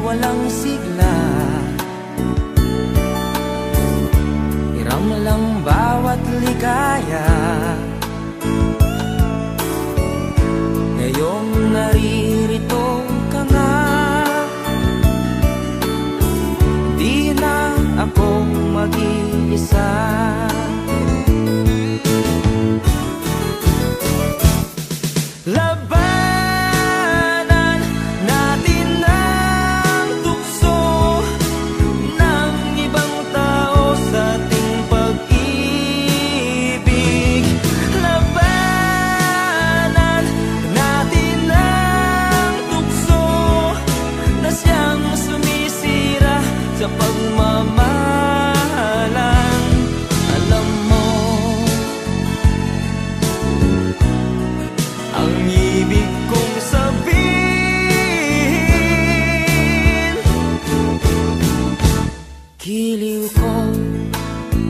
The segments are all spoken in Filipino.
walang sigla. Hiram lang bawat ligaya. Ngayong naririto ka nga, di na ako mag-iisa. Labanan natin ang tukso ng ibang tao sa ating pag-ibig. Labanan natin ang tukso na siyang sumisira sa pagmamahalan. Alam mo, ang ibig kong sabihin, giliw ko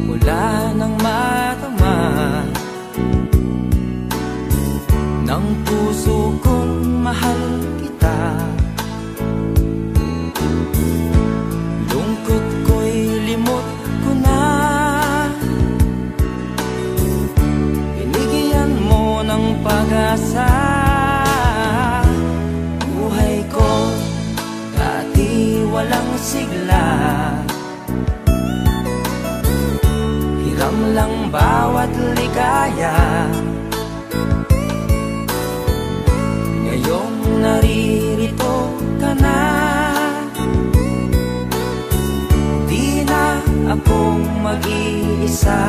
mula ng matama ng puso kong mahal kita. Lungkot ko'y limot ko na, binigyan mo ng pag-asa. Buhay ko dati walang sigla. Hiram lang bawat ligaya. Ngayong naririto ka na, di na ako mag-iisa.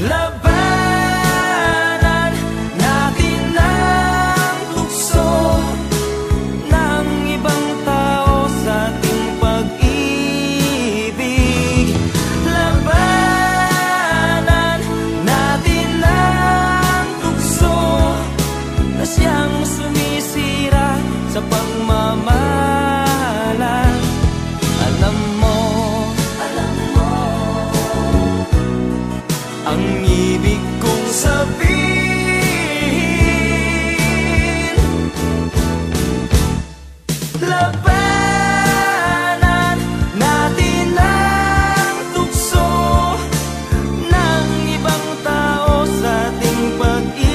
Labanan natin ang tukso ng ibang tao sa ating pag-ibig. Labanan natin ang tukso na siyang sumisira sa pagmamahalan. Alam mo, ang ibig kong sabihin, labanan natin ang tukso ng ibang tao sa ating pag-ibig.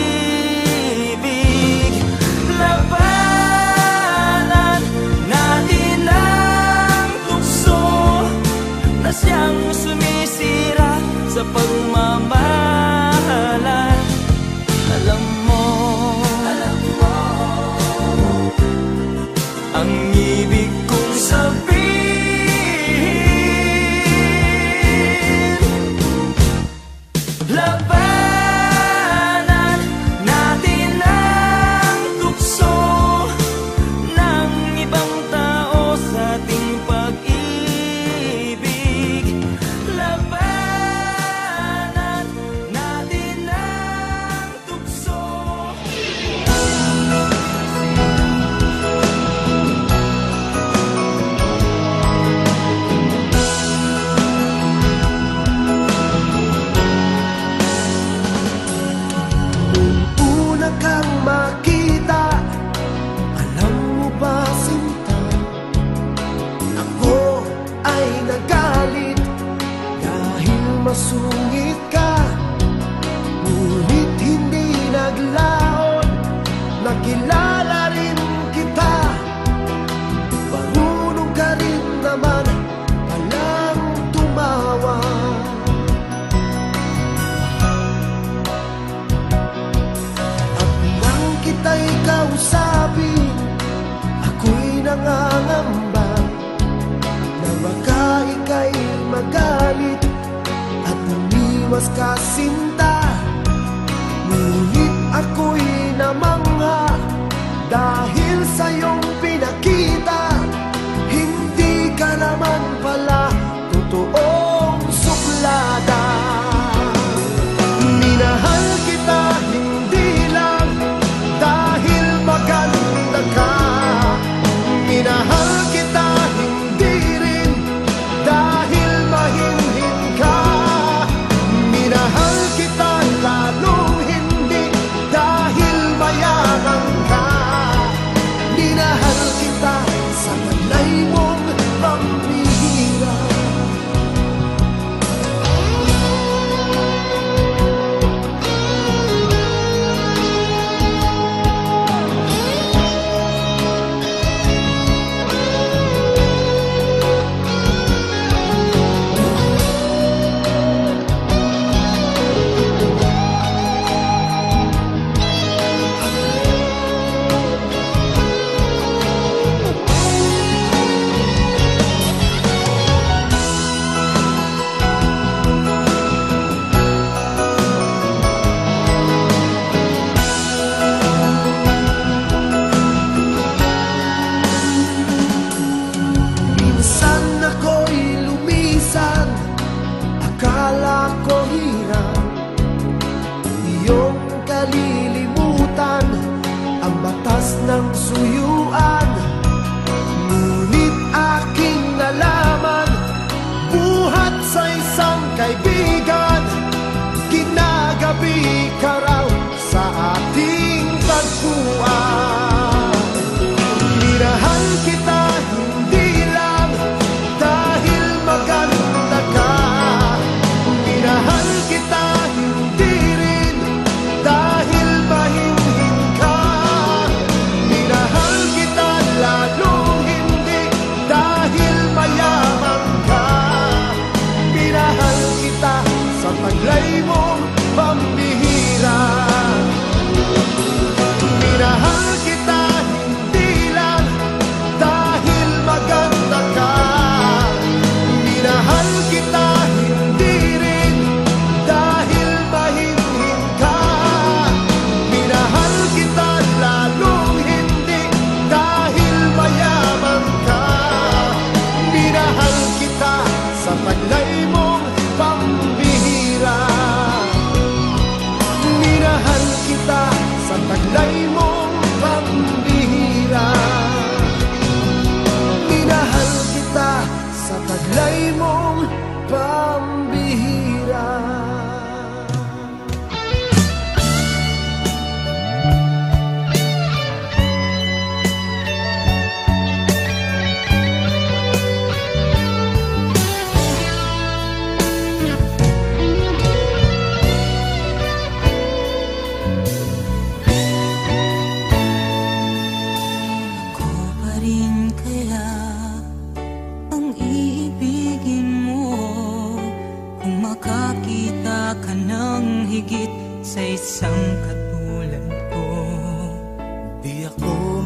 Labanan natin ang tukso na siyang sumisira sa pagmamahalan. Alam mo, ang ibig kong sabihin, labanan natin ang tukso ng ibang tao sa ating pag-ibig. Labanan natin ang tukso. Una kang makita, alam mo ba sinta, ako ay nagalit dahil masungit ka. Ngunit hindi naglaon, nakilala rin kita. Marunong ka rin naman palang tumawa. At nang kita'y kausapin, ako'y nangangamba na baka ika'y magalit at umiwas ka sinta. Ngunit ako'y namangha dahil sa iyong pinakita, hindi ka naman pala totoong suplada. Minahal kita hindi lang dahil maganda ka, minahal kita hindi rin dahil mahinhin ka, minahal kita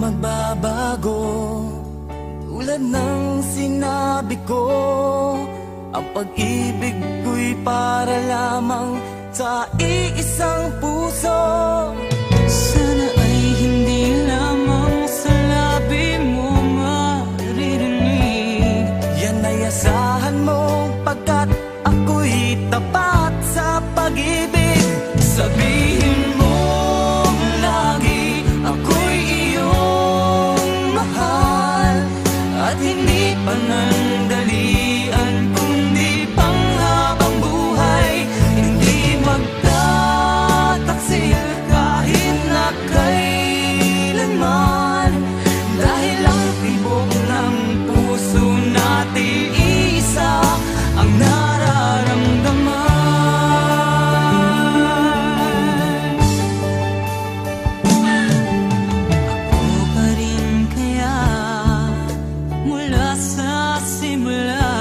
magbabago. Tulad ng sinabi ko, ang pag-ibig ko'y para lamang sa iisang puso. Sana ay hindi lamang sa labi mo maririnig. Yan ay asahan mo pagkat ako'y tapat sa pag-ibig. Sabihin mo lagi ako'y iyong mahal, at hindi panandalian kundi panghabang buhay. Hindi magtataksil kahit na kailanman, dahil ang tibok ng puso natin isa ang nararamdaman. Ako pa rin kaya mula sa simula,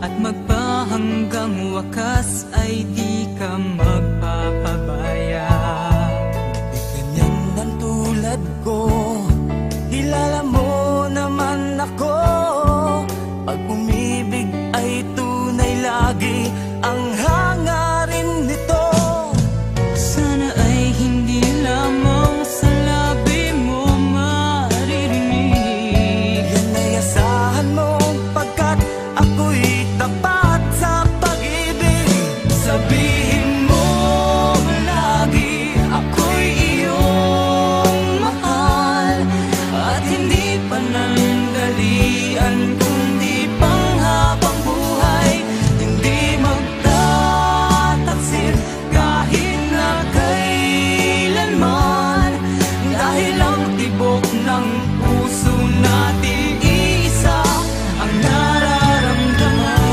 at magpahanggang wakas ay di ka magpapabaya. Di ganyan ang tulad ko, kilala mo naman ako. Pag umibig ay tunay lagi ang hangarin nito. Sana ay hindi lamang sa labi mo maririnig. Yan ay asahan mo pagkat ako'y tapat sa pag-ibig. Sabihin mo lagi ako'y iyong mahal, at hindi panandalian kundi panghabang buhay. Hindi magtataksil kahit na kailanman, dahil ang tibok ng puso natin isa ang nararamdaman.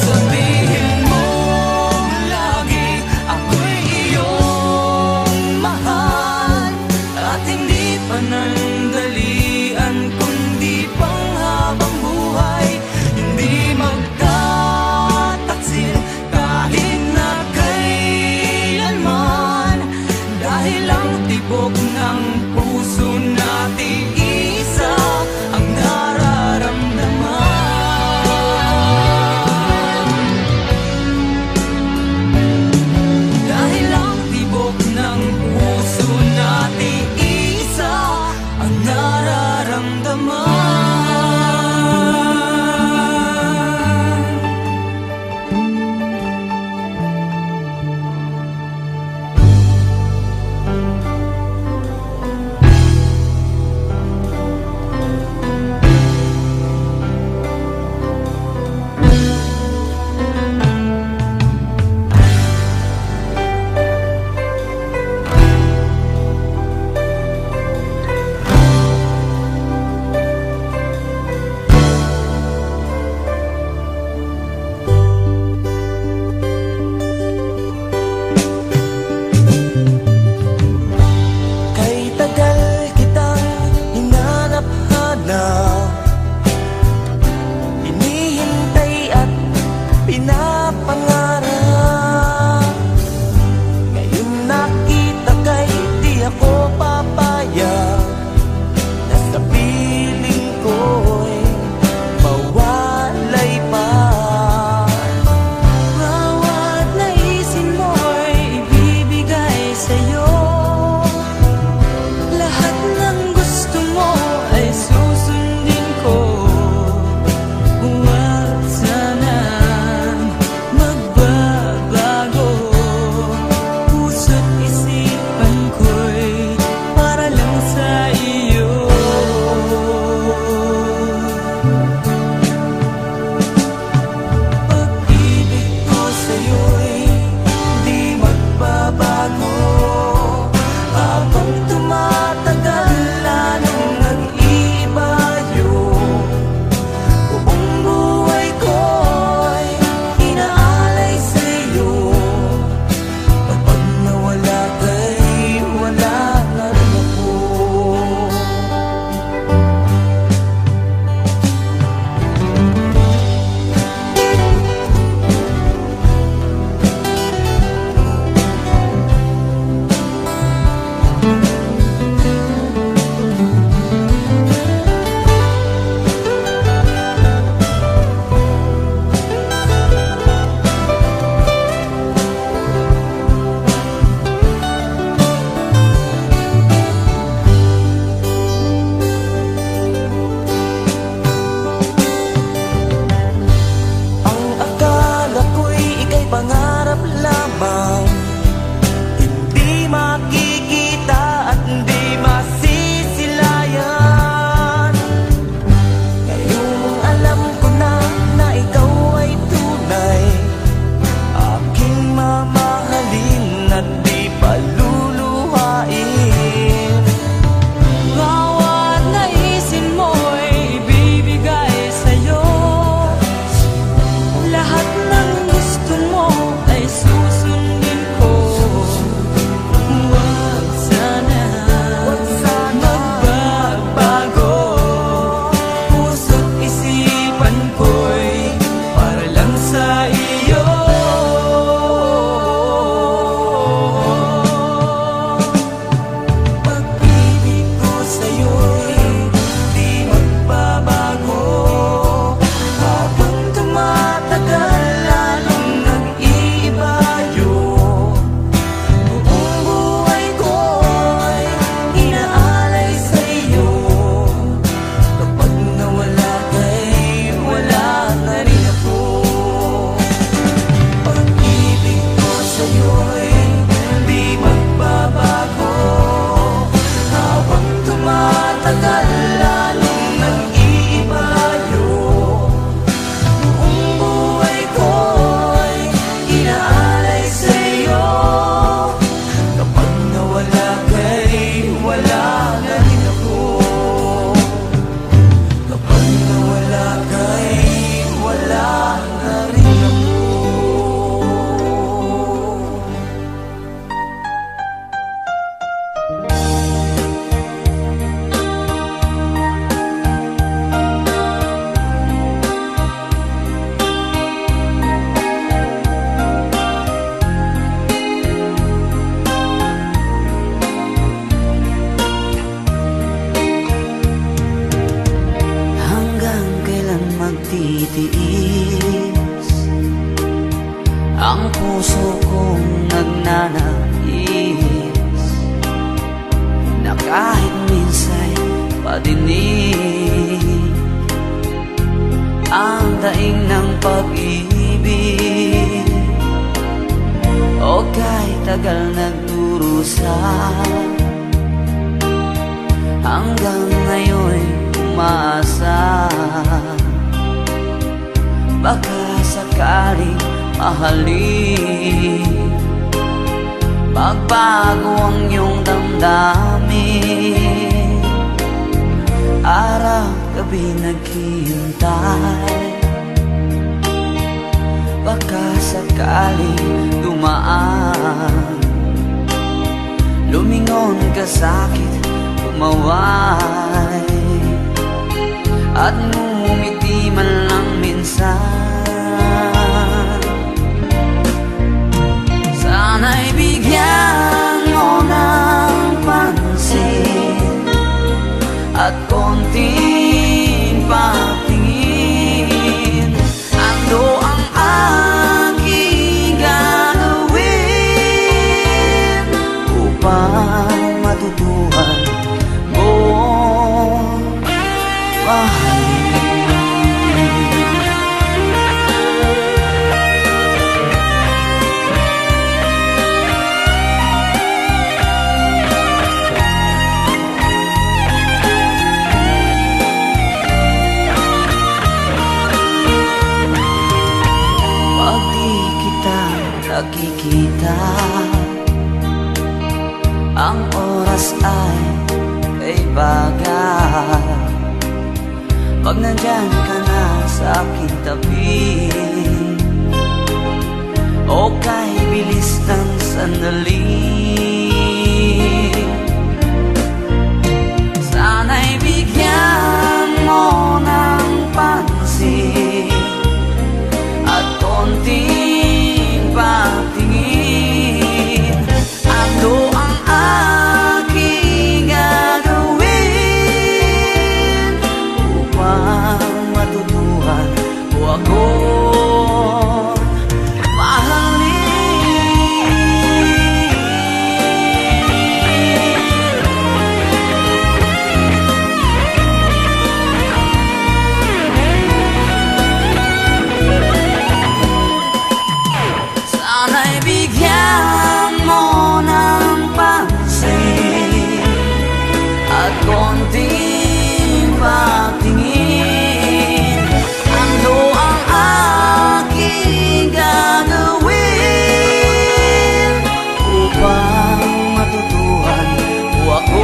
Sabihin mo lagi ako'y iyong mahal, at hindi panandalian kundi panghabang buhay. nagtitiis, ang puso kong nagnanais na kahit minsa'y padinig ang daing ng pag-ibig. O kahit tagal nagdurusa, hanggang ngayon'y umaasa, baka sakaling mahalin, magbago ang iyong damdamin. Araw-gabi naghihintay, baka sakaling dumaan, lumingon ka sa'kin, tumaway, at ngumiti man lang minsan. Sana'y bigyan mo ng pansin at konting patingin. Ano ang aking gagawin upang matutuhan mo mahalin? Nakikita, ang oras ay kaibagan. Pag nandyan ka na sa aking tabi, o kahit bilis ng sandali, sana'y bigyan mo ng pansin at konting patingin. Ano ang aking gagawin upang matutuhan mo ako mahalin? Sana'y bigyan mo ng pansin at konting patingin. Ano ang aking gagawin upang matutuhan mo ako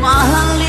mahalin?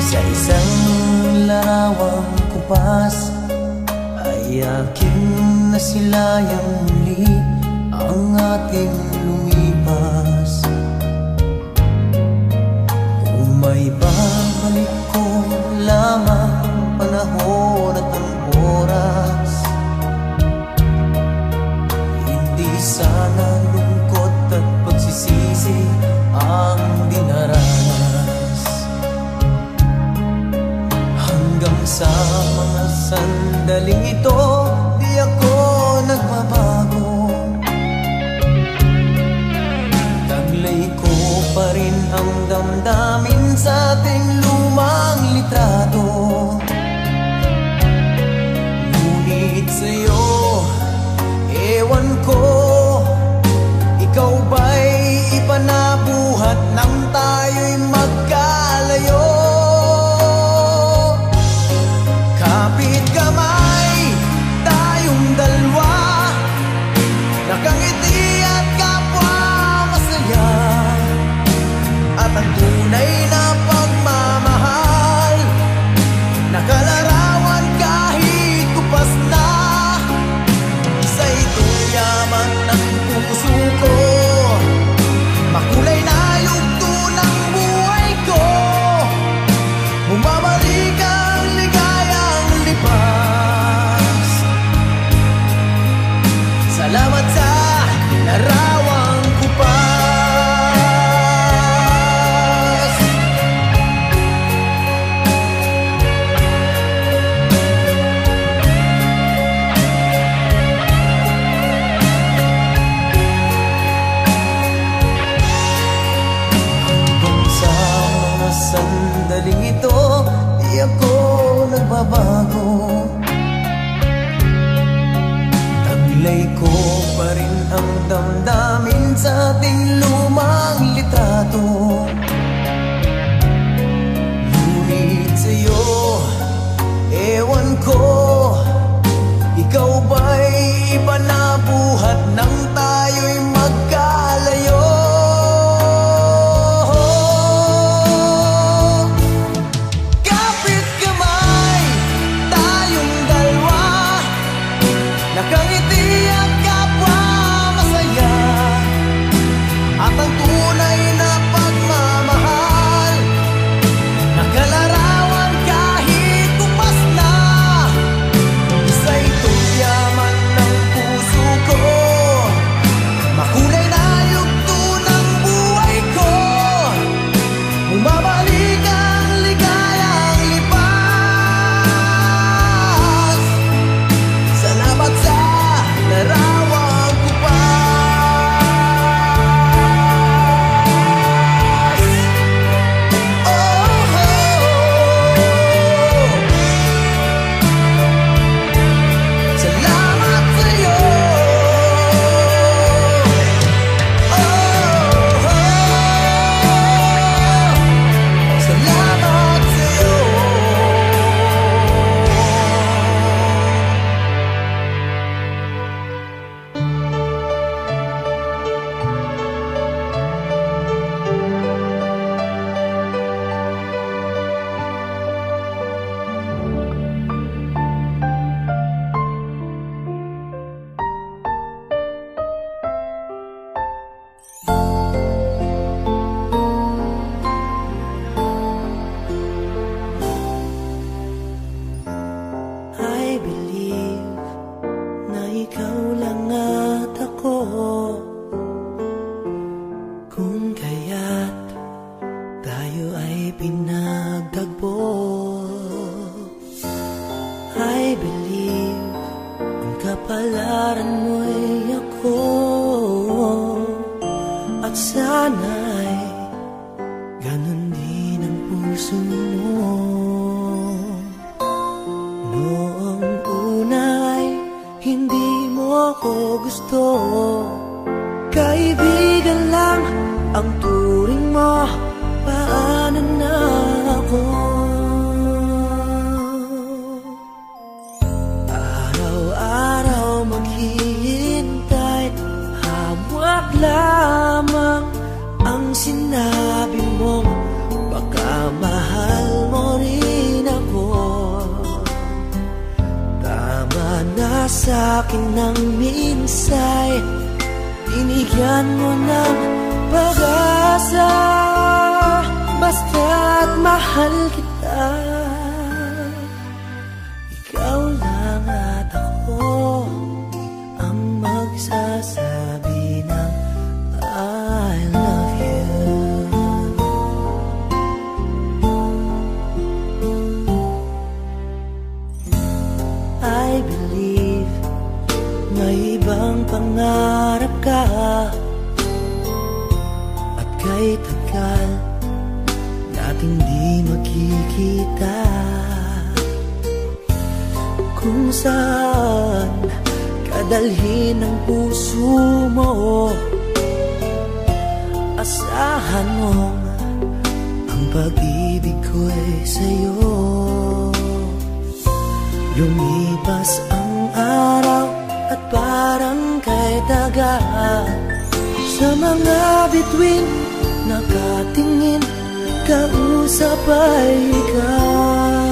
Sa isang larawang kupas ay aking nasilayang muli ang ating lumipas. Kung may babalik ko lamang ang panahon at ang oras, hindi sana lungkot at pagsisisi ang dinaranas. Hanggang sa mga sandaling ito, di ako nagbabago. Taglay ko pa rin ang damdamin sa ating lumang litrato. Ngunit sa'yo, ewan ko, ikaw ba'y ipanabuhat nang tayo'y magkalayo? Kapit kamay Bumabati at kapwa masaya, at ang tunay na pagmamahal, nakalarawan kahit kupas na. Isa itong yaman ng puso ko, makulay na yugto ng buhay ko. Bumabalik ang ligayang lipas. Salamat sa larawang kupas. Hanggang sa mga sandaling ito, di ako nagbabago. Taglay ko pa rin ang damdamin sa ating lumang litrato. Ngunit sa'yo, ewan ko, ikaw ba'y iba na buhat nang tayo'y magkalayo? Kapit kamay, tayong dalawa, nakangiti at kapwa masaya, at ang tunay na pagmamahal, nakalarawan kahit kupas na. Isa itong yaman ng puso ko, makulay na yugto ng buhay ko. Bumabalik ang ligayang lipas. Salamat sa larawang kupas. Oh, oh. Salamat sa'yo. Oh, oh. Salamat sa'yo. I believe na ikaw lang at ako, kung kaya't tayo ay pinagtagpo. I believe ang kapalaran mo'y ako, at sana'y ganun din ang puso mo. Noong una'y hindi mo ako gusto, kaibigan lang ang turing mo, paano na ako? Araw-araw maghihintay, hamwak lamang ang sinabi mo, baka mahal mo rin ako. Tama na sa'kin ng minsay, binigyan mo ng pag-asa, basta't mahal kita. Ikaw lang at ako ang magsasabi ng I love you. I believe may ibang pangarap ka, at kahit tagal nating di magkikita, kung saan kadalhin ang puso mo, asahan mong ang pag-ibig ko'y sa'yo. Lumipas ang araw at parang kay dagat, Sa mga bituin nakatingin, kausap ay ikaw.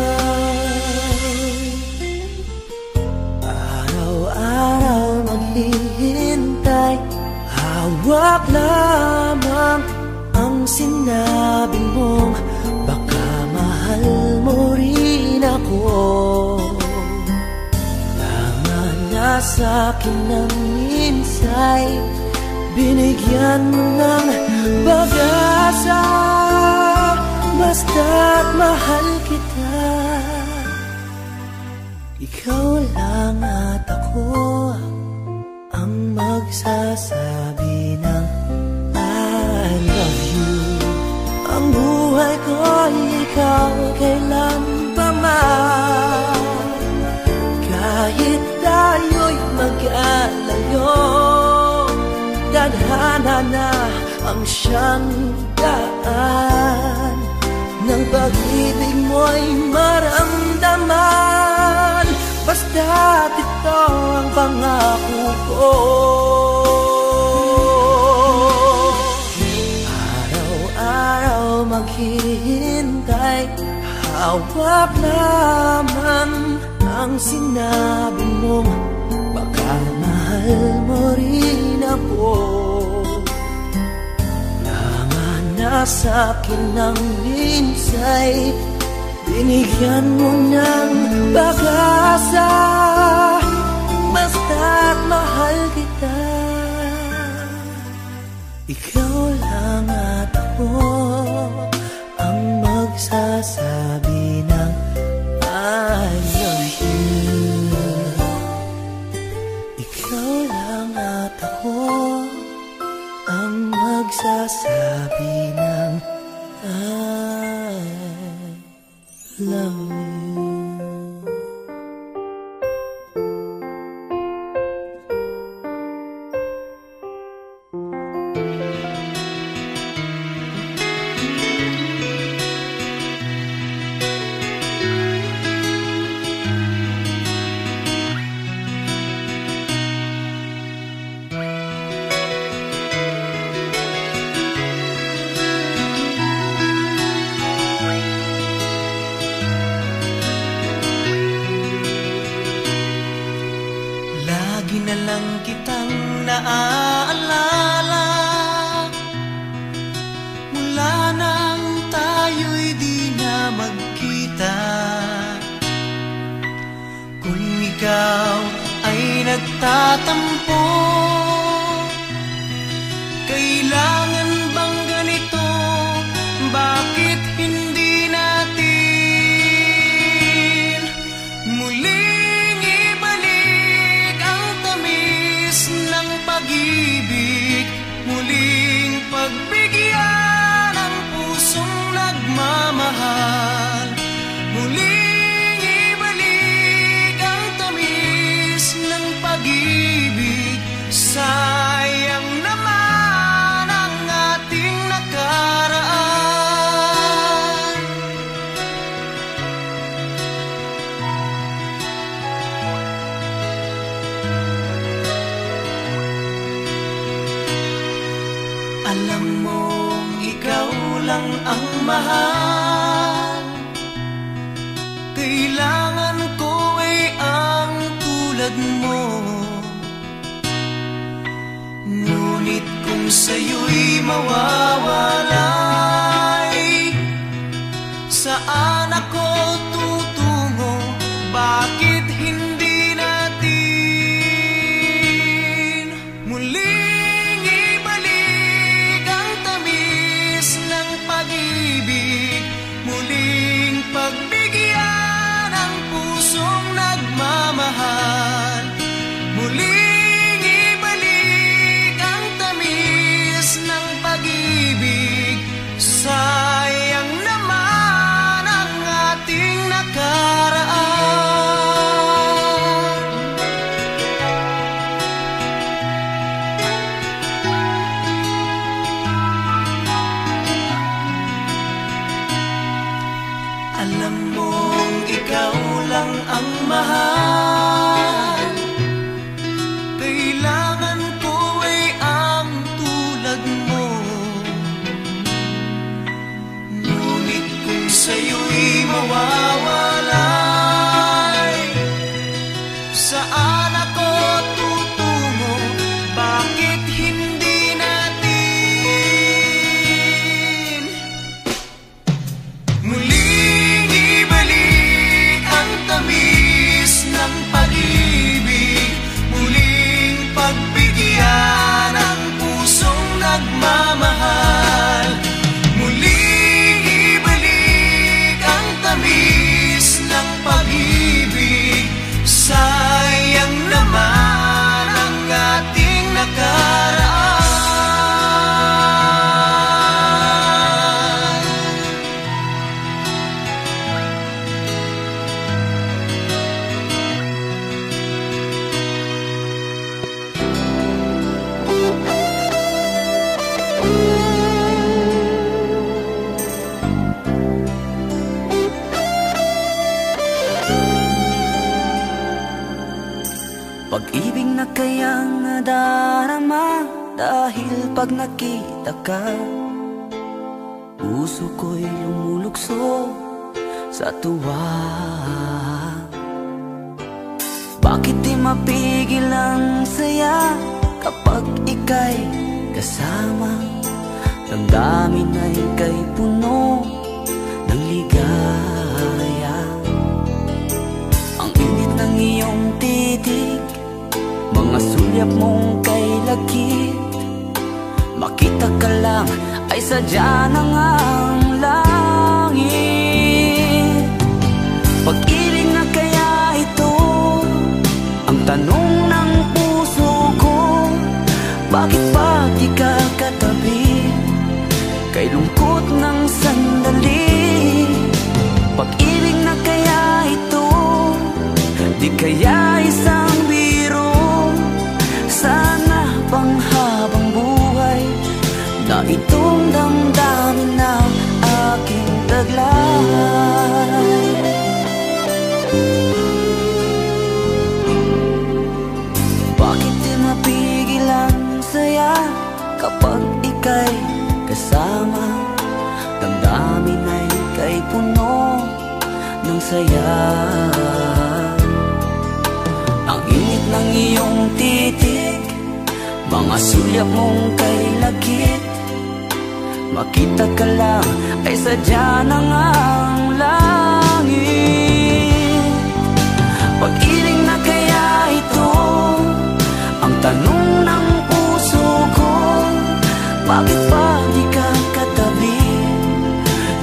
Araw-araw maghihintay, hawak lamang ang sinabi mong baka mahal mo rin ako. Laman na sa'kin ng minsay, binigyan mo ng pag-asa, basta't mahal kita. Ikaw lang at ako ang magsasabi ng I love you. Ang buhay ko ikaw kailan pa man, kahit tayo'y mag-alayo, tadhana na ang siyang daan ng pag-ibig mo'y maramdaman. Basta't ito ang pangako ko. Araw-araw maghihintay, hawak lamang ang sinabi mong baka mahal mo rin ako. Laman na sa'kin ng minsay, binigyan mo ng pag-asa, basta't mahal kita. Ikaw lang at ako ang magsasabi ng I love you. Ikaw lang at ako ang magsasabi ng I love you. Lagi na lang kitang naaalala, mula nang tayo'y di na magkita. Kung ikaw ay nagtatampo, kailangan bang ganito? Bakit hindi natin muling ibalik ang tamis ng pag-ibig, muling pagbigyan ang pusong nagmamahal, muling ibalik ang tamis ng pag-ibig. Sayang naman ang ating nakaraan. Alam mo, ikaw lang ang mahal. Kailangan ko ay ang tulad mo. Ngunit kung sa'yo'y mawawalay, saan ako tutungo? Bakit hindi natin muling ibalik ang tamis ng pag-ibig, muling pagbigyan ang pusong nagmamahal, muling ibalik ang tamis ng pag-ibig. nga dahil pag nakita ka, puso ko'y lumulukso sa tuwa. Bakit di mapigil ang saya kapag ika'y kasama? Damdamin ay kay puno ng ligaya. Ang init ng iyong titig, mga sulyap mong kay lagkit, makita ka lang ay sadya ng ang langit. Pag-ibig na kaya ito ang tanong ng puso ko? Bakit pa di ka katabi kay lungkot ng sandali? Pag-ibig na kaya ito, di kaya isang biro? Sana panghabang buhay na itong damdamin ng aking taglay. Bakit di mapigil ang saya kapag ika'y kasama? Damdamin ay kay puno ng saya. Ang init ng iyong titig, mga sulyap mong kay lagkit, makita ka lang ay sadya ng ang langit. Pag-ibig na kaya ito ang tanong ng puso ko? Bakit pa di ka katabi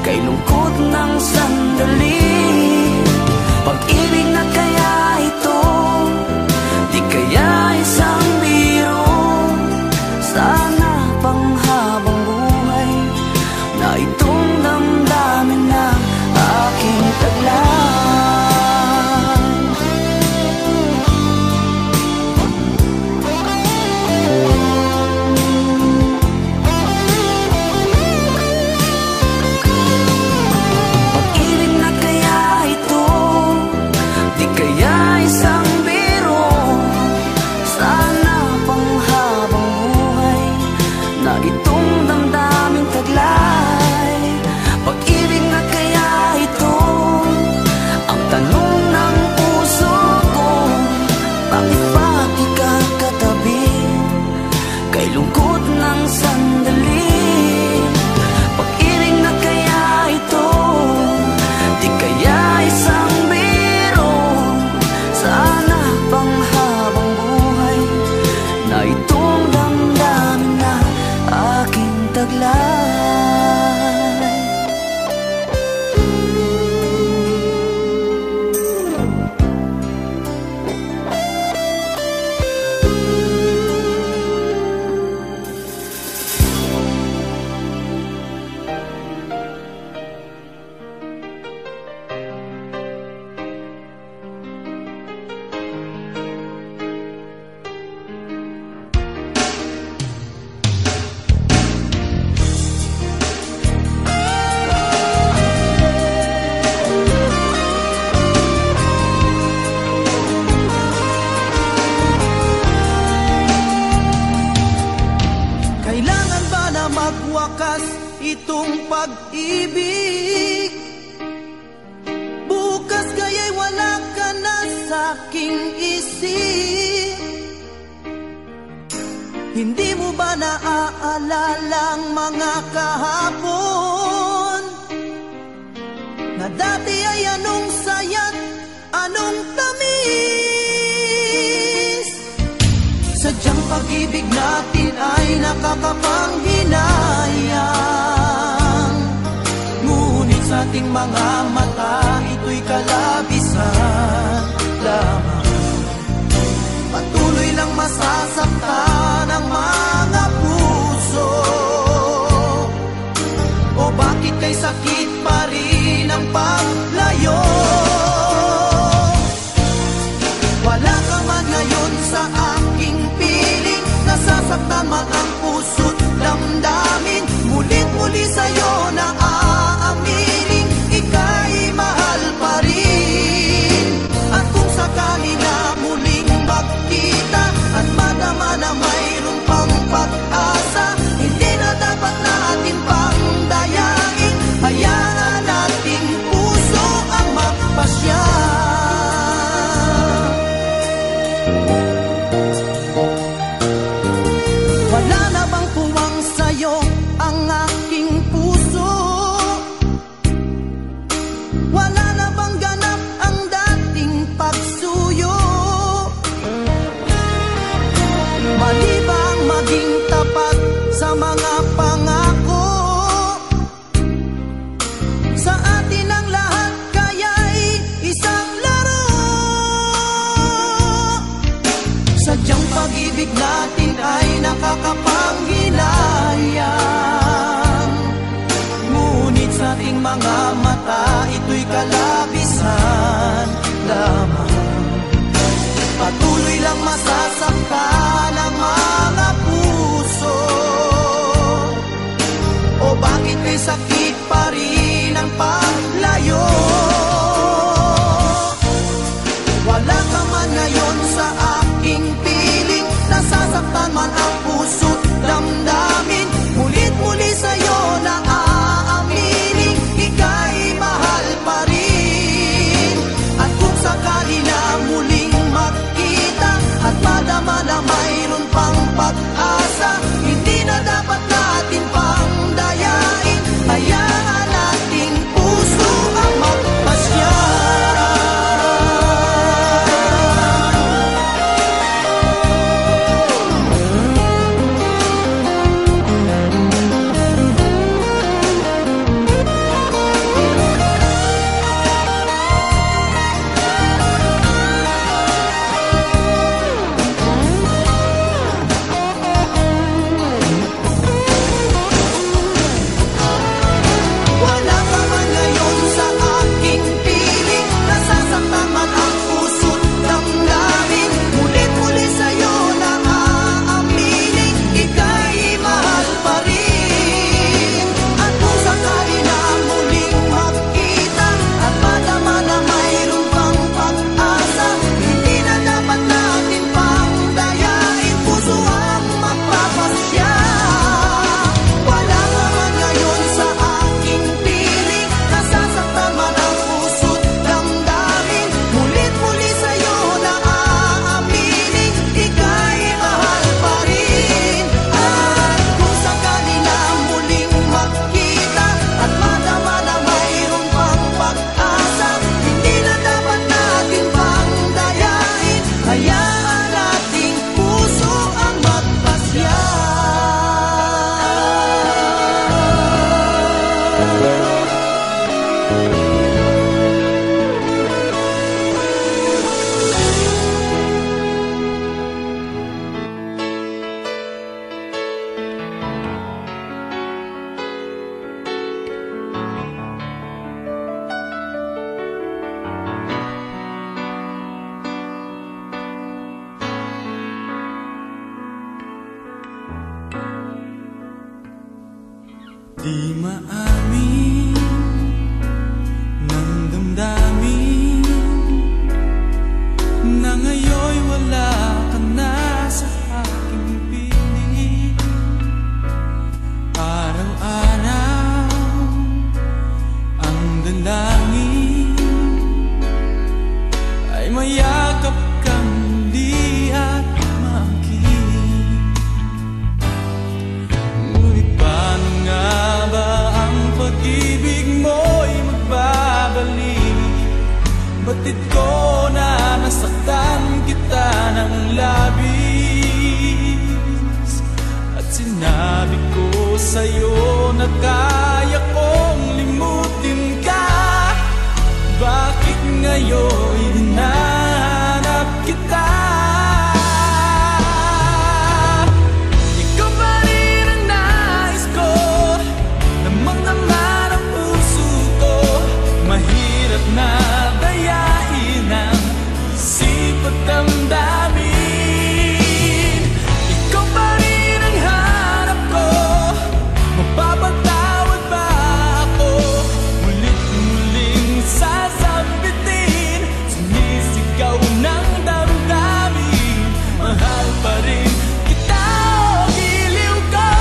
kay lungkot ng sandali? Pag-ibig na kaya ito, di kaya isang biro? Sana panghabang buhay na itong damdamin na aking taglay. Itong pag-ibig, bukas kaya'y wala ka na sa'king isip. Hindi mo ba naaalala ang mga kahapon na dati ay anong saya't anong tamis? Sadyang pag-ibig natin ay nakakapanghinayang, ngunit sa ating mga mata ito'y kalabisan lamang. Patuloy lang masasaktan ang mga puso, o bakit kay sakit pa rin ang paglayo? Wala ka man ngayon sa aking piling, nasasaktan man ang puso't damdamin. Mulit-muli sa'yo na aaminin, ika'y mahal pa rin. At kung sakali na muling magkita at madama Di maamin ng damdamin na ngayon'y wala ka na sa aking piling. Araw-araw ang dalangin ay mayakap kang muli at makinig. Ngunit paano nga ba ang pag-ibig mo'y magbabalik? Batid ko na nasaktan kita ng labis, at sinabi ko sa'yo na kaya kong limutin ka. Bakit ngayon hinahanap kita? Ikaw pa rin ang nais ko, namang-naman ang puso ko. Mahirap na dayain ang isip at damdamin. Ikaw pa rin ang hanap ko, mapapatawad ba ako? Mulit-muling sasambitin, sumisigaw ng damdamin. Mahal pa rin kita, o giliw ko.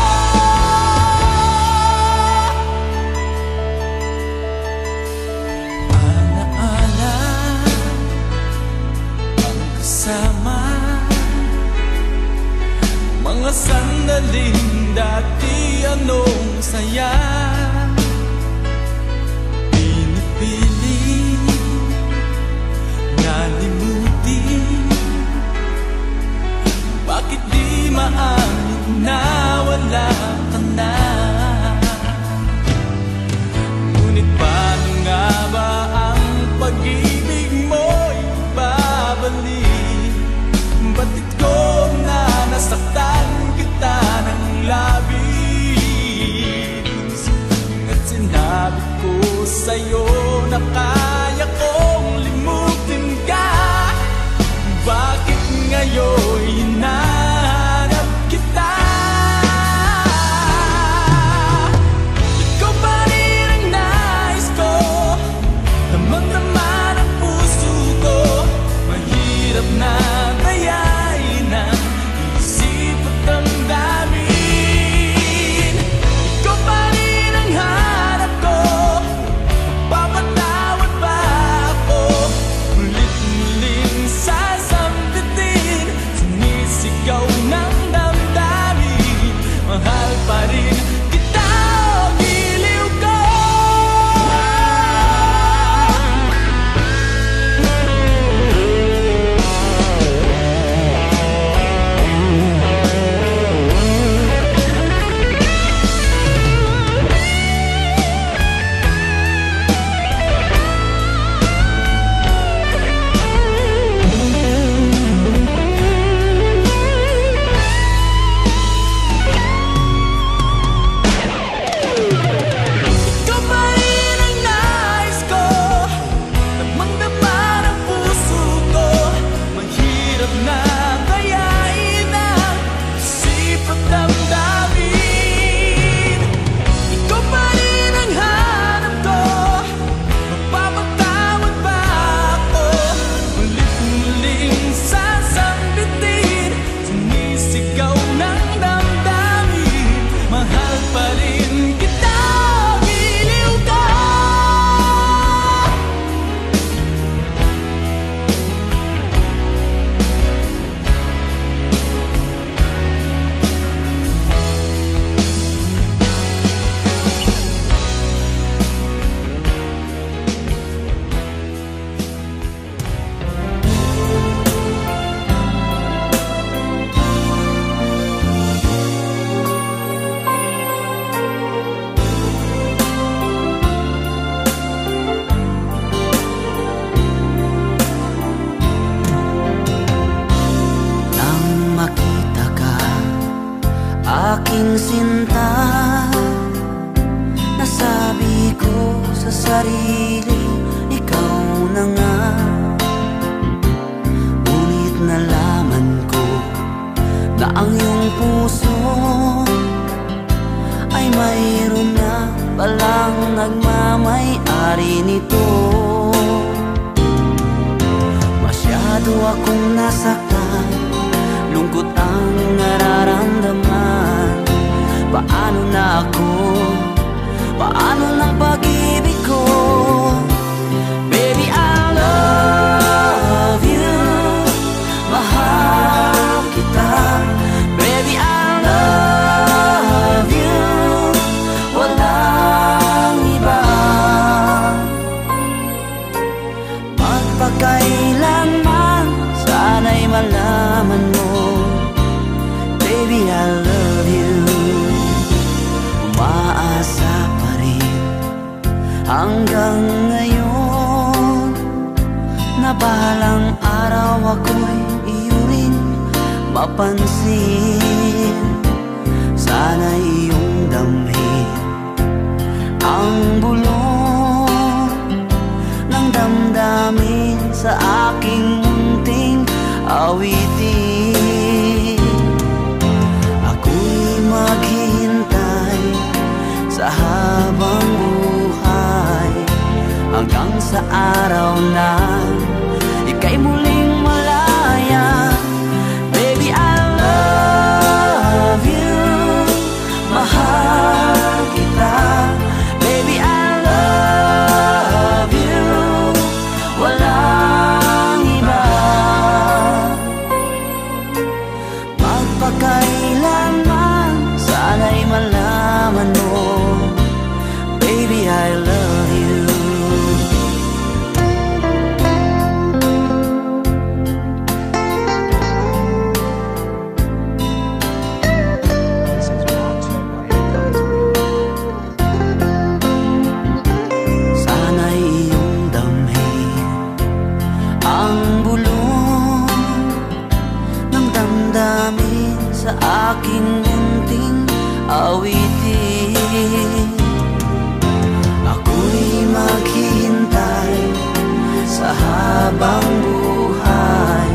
Alaala ang kasama, mga sandaling dati anong saya. Pinipili na limutin, bakit di maamin na wala ka na? Ngunit paano nga ba ang pag-ibig mo'y babalik? Batid ko na nasaktan kita ng labis, at sinabi ko sa'yo na kaya kong limutin ka. Bakit ngayon hinahanap kita? Ikaw pa rin ang nais ko, namang-naman ang puso ko. Mahirap na dayain ang isip at damdamin. Ikaw pa rin ang hanap ko, mapapatawad ba ako? Mulit-muling sasambitin, sumisigaw ng damdamin. Mahal pa rin kita, o giliw ko. Ikaw pa rin ang nais ko, namang-naman ang puso ko. Mahirap na dayain ang isip at damdamin. Ikaw pa rin ang hanap ko, mapapatawad ba ako? Mulit-muling sasambitin, sumisigaw ng damdamin. Mahal pa rin kita, o giliw ko. Nang makita ka, aking sinta, nasabi ko sa sarili, ikaw na nga. Ngunit nalaman ko na ang iyong puso ay mayroon na palang nagmamay-ari nito. Masyado akong nasaktan, lungkot ang nararamdaman. Paano na ako? Paano ng pag-ibig ko? Baby, I love you, mahal kita. Baby, I love you, walang iba. Magpakailanman, sana'y malaman mo, baby, I love you. Umaasa pa rin hanggang ngayon na balang araw ako'y iyo rin mapansin. Sana iyong damhin ang bulong ng damdamin sa aking munting awitin. Ako'y maghihintay sa habang buhay hanggang sa araw na ika'y muling malaya. Baby, I love you, mahal kita. Baby, I love you, walang iba. Magpakailanman, sana'y malaman mo, baby, I love you. Sa aking munting awitin, ako'y maghihintay sa habang buhay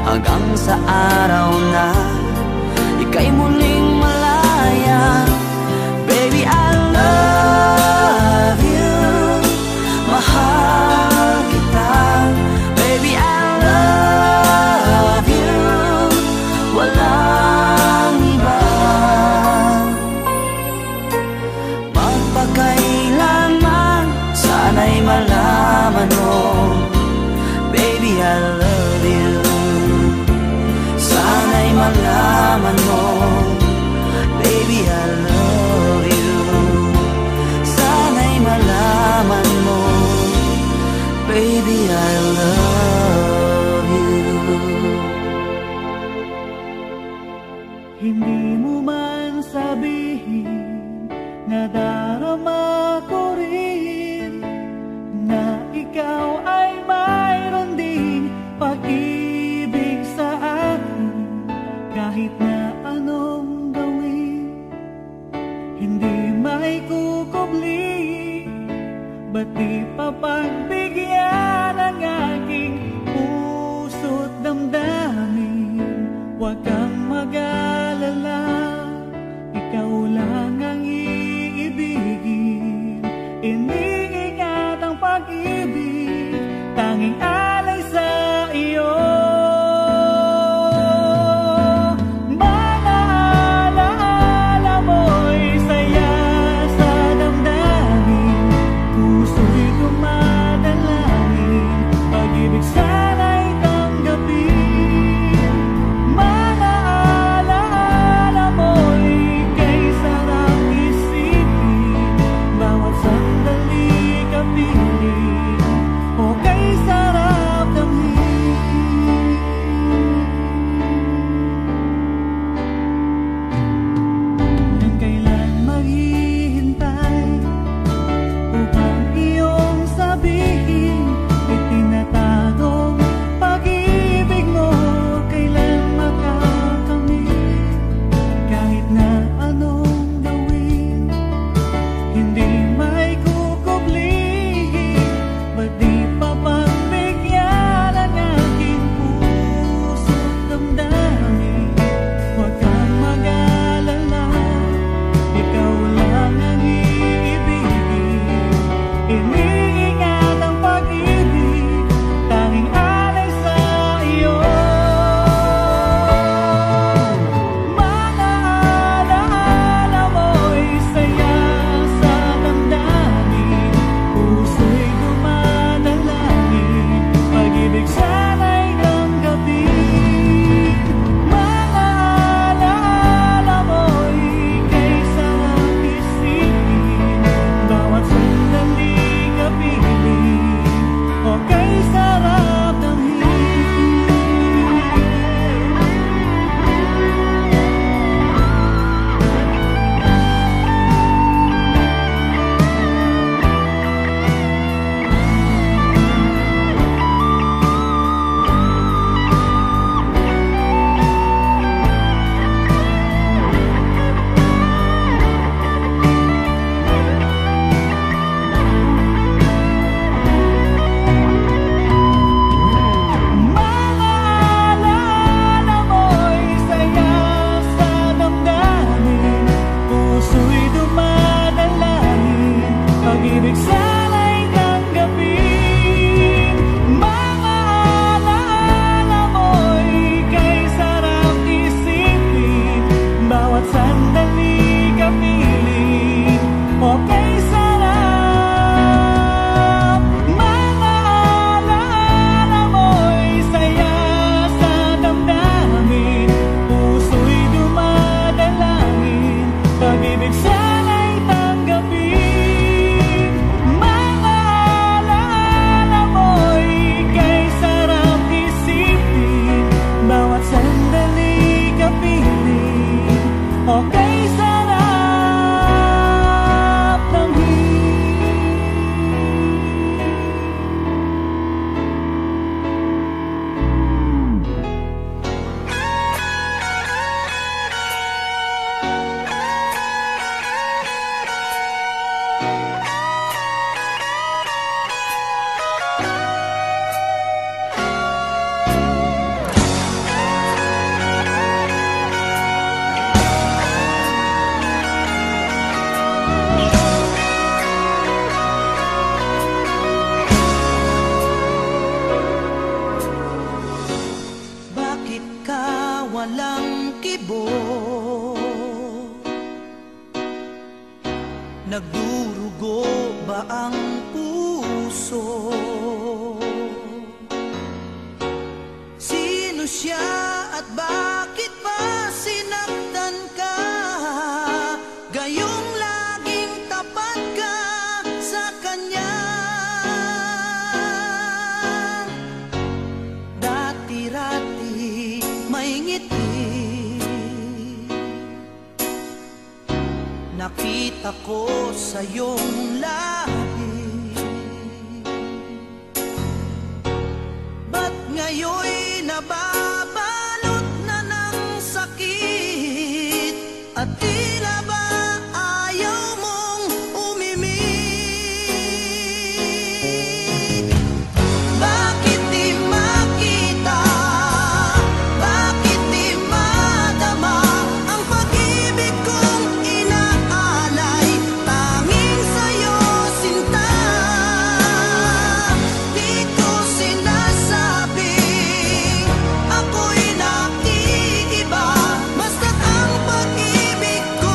hanggang sa araw na ika'y muling malaya. Baby, I love you, mahal kita. Baby, I love you, walang iba. Magpakailanman, sana'y malaman mo, baby, I love you. Sana'y malaman mo, baby, I love you. Sana'y malaman mo, baby, I love you. Hindi mo man sabihin, nadarama ko rin na ikaw ay mayroon ding pag-ibig sa akin. Kahit na anong gawin, hindi may kukubli. Ba't di papagbigyan ang aking puso't damdamin? Huwag kang mag-alala, ikaw lang ang iibigin. Iniingat ang pag-ibig, tanging alay sa iyo. Mga alaala mo'y saya sa damdamin, puso'y dumadalangin, pag-ibig sana'y tanggapin. Mga alaala mo pag-ibig sana'y tanggapin. Mga alaala mo'y kay sarap isipin, bawat sandali kapiling o kay sarap Bakit ka walang kibo? Nagdurugo ba ang puso? Sino siya at bakit ba sinaktan ka? Gayong laging tapat ka sa kanya. Dati-rati may ngiti, nakita ko sa iyong labi. Ba't ngayon'y nababalot na ng sakit at tila ba ayaw mong umimik? Bakit di makita? Bakit di madama ang pag-ibig kong inaalay? Tanging sa'yo sinta, di ko sinasabing ako'y naiiba. Basta't ang pag-ibig ko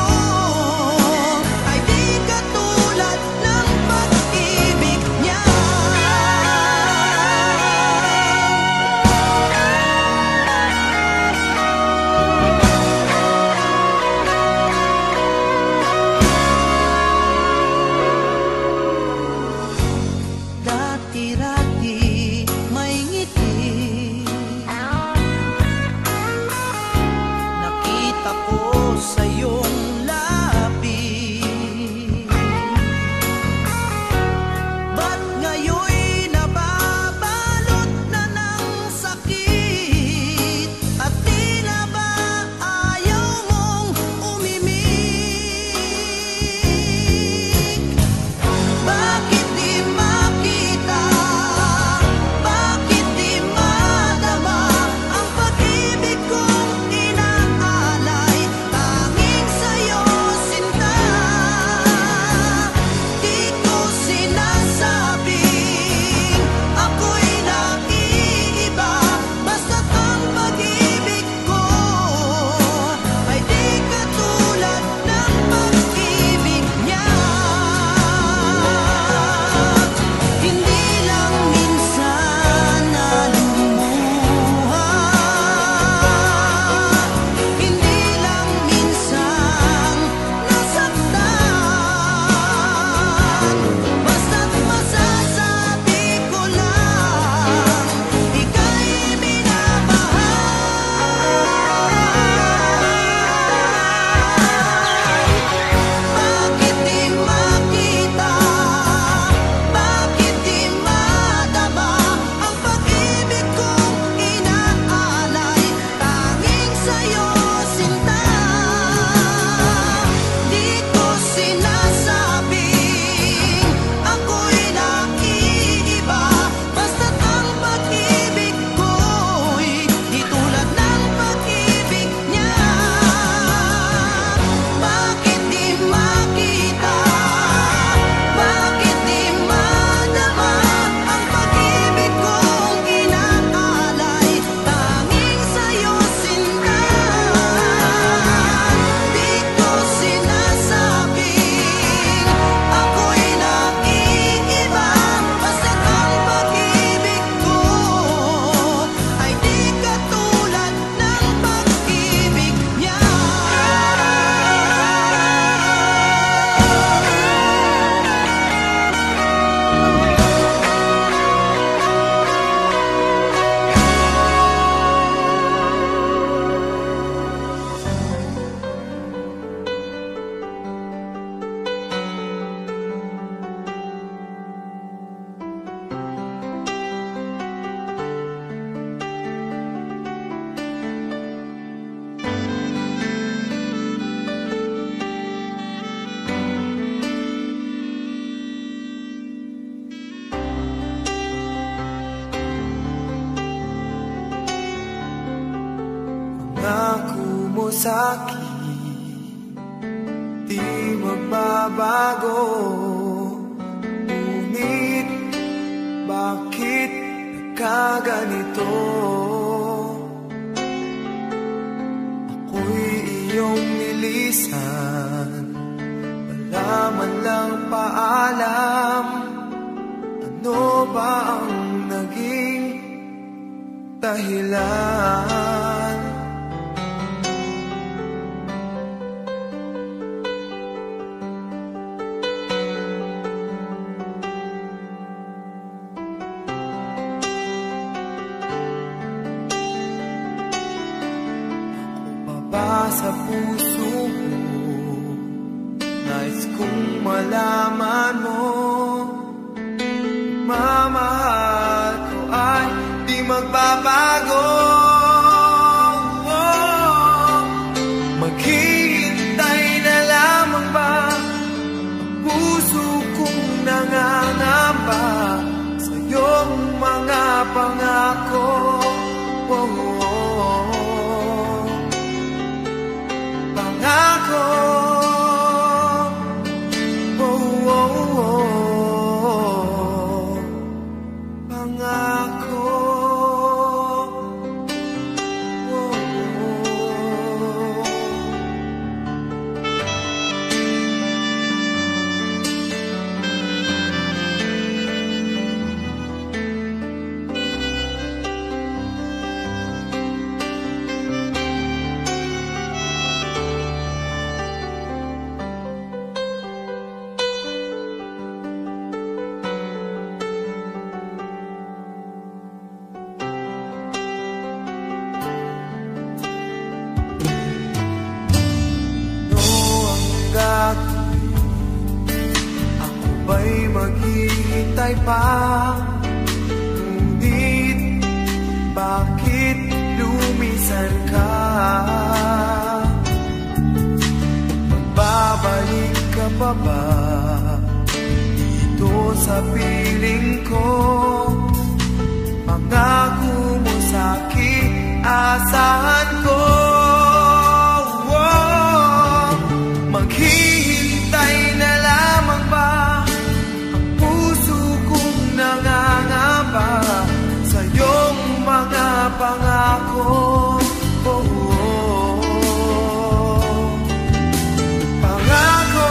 sa'kin di magbabago. Ngunit bakit nagkaganito? Ako'y iyong nilisan, wala man lang paalam. Ano ba ang naging dahilan? Sa puso mo, nais kong malaman mo, mamahal ko ay di magbabago. Maghihintay na lamang ba ang puso kong nangangamba sa iyong mga pangako? Pangako, pangako. Ako ba'y maghihintay pa? Ngunit bakit lumisan ka? Magbabalik ka pa ba dito sa piling ko? Pangako mo sa'kin, asahan ko. Maghihintay na lamang ba ang puso kong nangangamba sa iyong mga pangako? Pangako,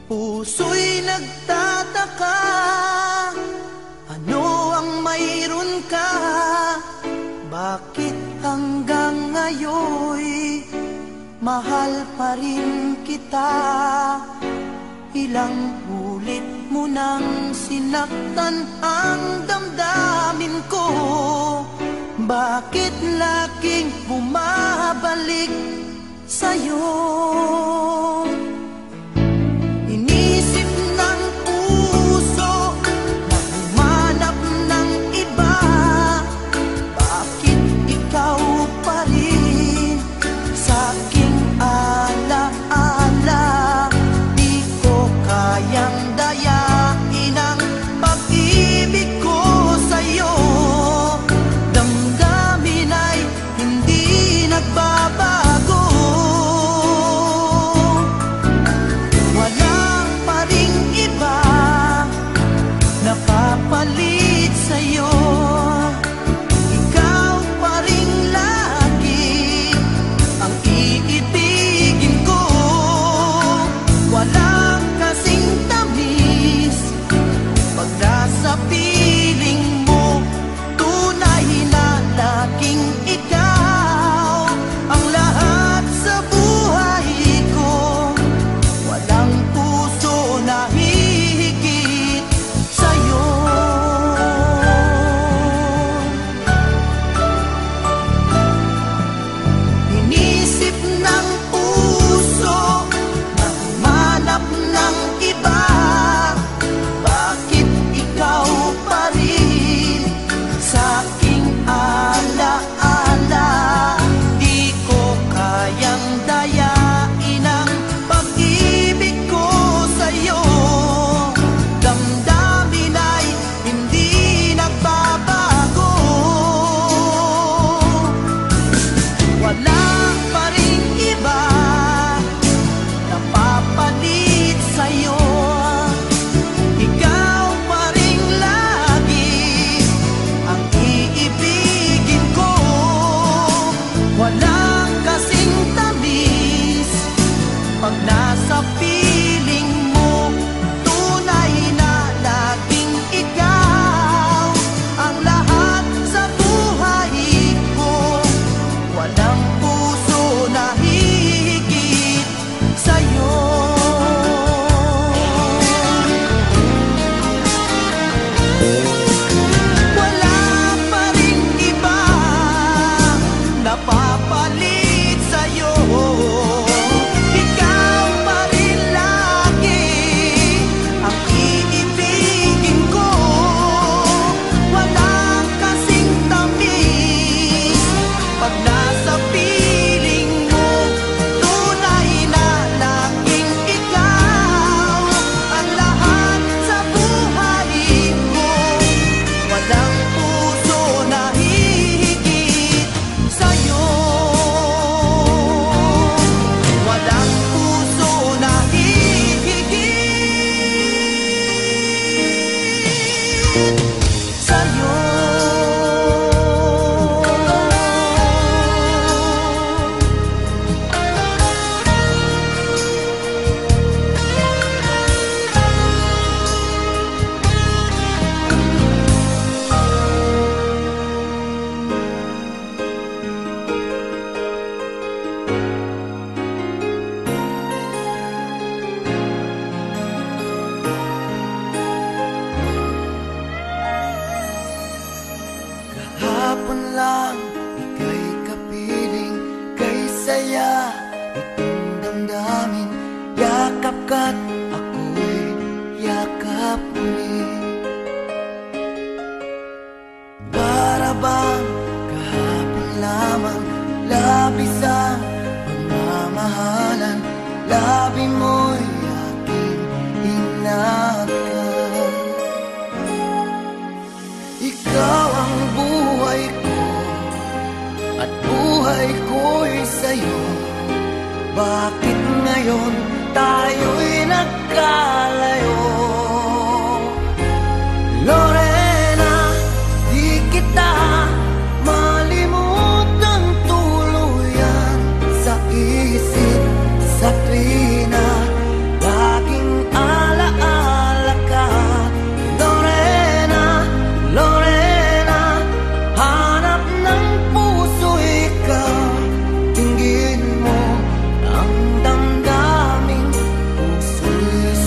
Puso'y nagtataka, ano ang mayroon ka? Bakit hanggang ngayoy mahal pa rin kita? Ilang Ulit mo nang sinaktan ang damdamin ko. Bakit laging bumabalik sa'yo? Inisip ng puso na humanap ng iba. Bakit ikaw pa rin sa'king alaala? Di ko kayang dayain ang pag-ibig ko sa'yo. Damdamin ay hindi nagbabago. Walang pa ring iba napapalit sa'yo. Ikaw pa rin lagi ang iibigin ko. Walang kasing tamis pag nasa piling mo. Tunay na laging ikaw ang lahat sa buhay ko. Walang puso na hihigit sa'yo. Inisip ng puso na humanap ng iba. Bakit ikaw pa rin sa'king alaala? Di ko kayang dayain ang pag-ibig ko sa'yo. Damdamin ay hindi nagbabago. Wala pa rin iba napapalit sa'yo. Ikaw pa rin lagi ang iibigin ko. Walang kasing tamis pag nasa piling mo. Tunay na laging ikaw ang lahat sa buhay ko. Walang puso na hihigit sa'yo. Wala pa rin iba napapalit sa'yo. Ikaw pa rin lagi ang iibigin ko. Walang kasing tamis pag nasa piling mo. Tunay na laging ikaw ang lahat sa buhay ko. Walang puso na hihigit sa'yo. Walang puso na hihigit sa'yo. Kahapon lang ika'y kapiling, kay saya itong damdamin. Yakap ka't ako'y yakap ulit. Para bang kahapon lamang, labis ang pagmamahalan. Labi mo'y aking inakan. Ikaw ang buhay ko at buhay ko'y sa'yo. Bakit ngayon tayo'y nagkalayo? Lorena, di kita malimutan tuluyan sa isip, sa tuwina. Laging alaala ka. Lorena, Lorena, hanap ng puso ikaw. Tingin mo ang damdamin, puso'y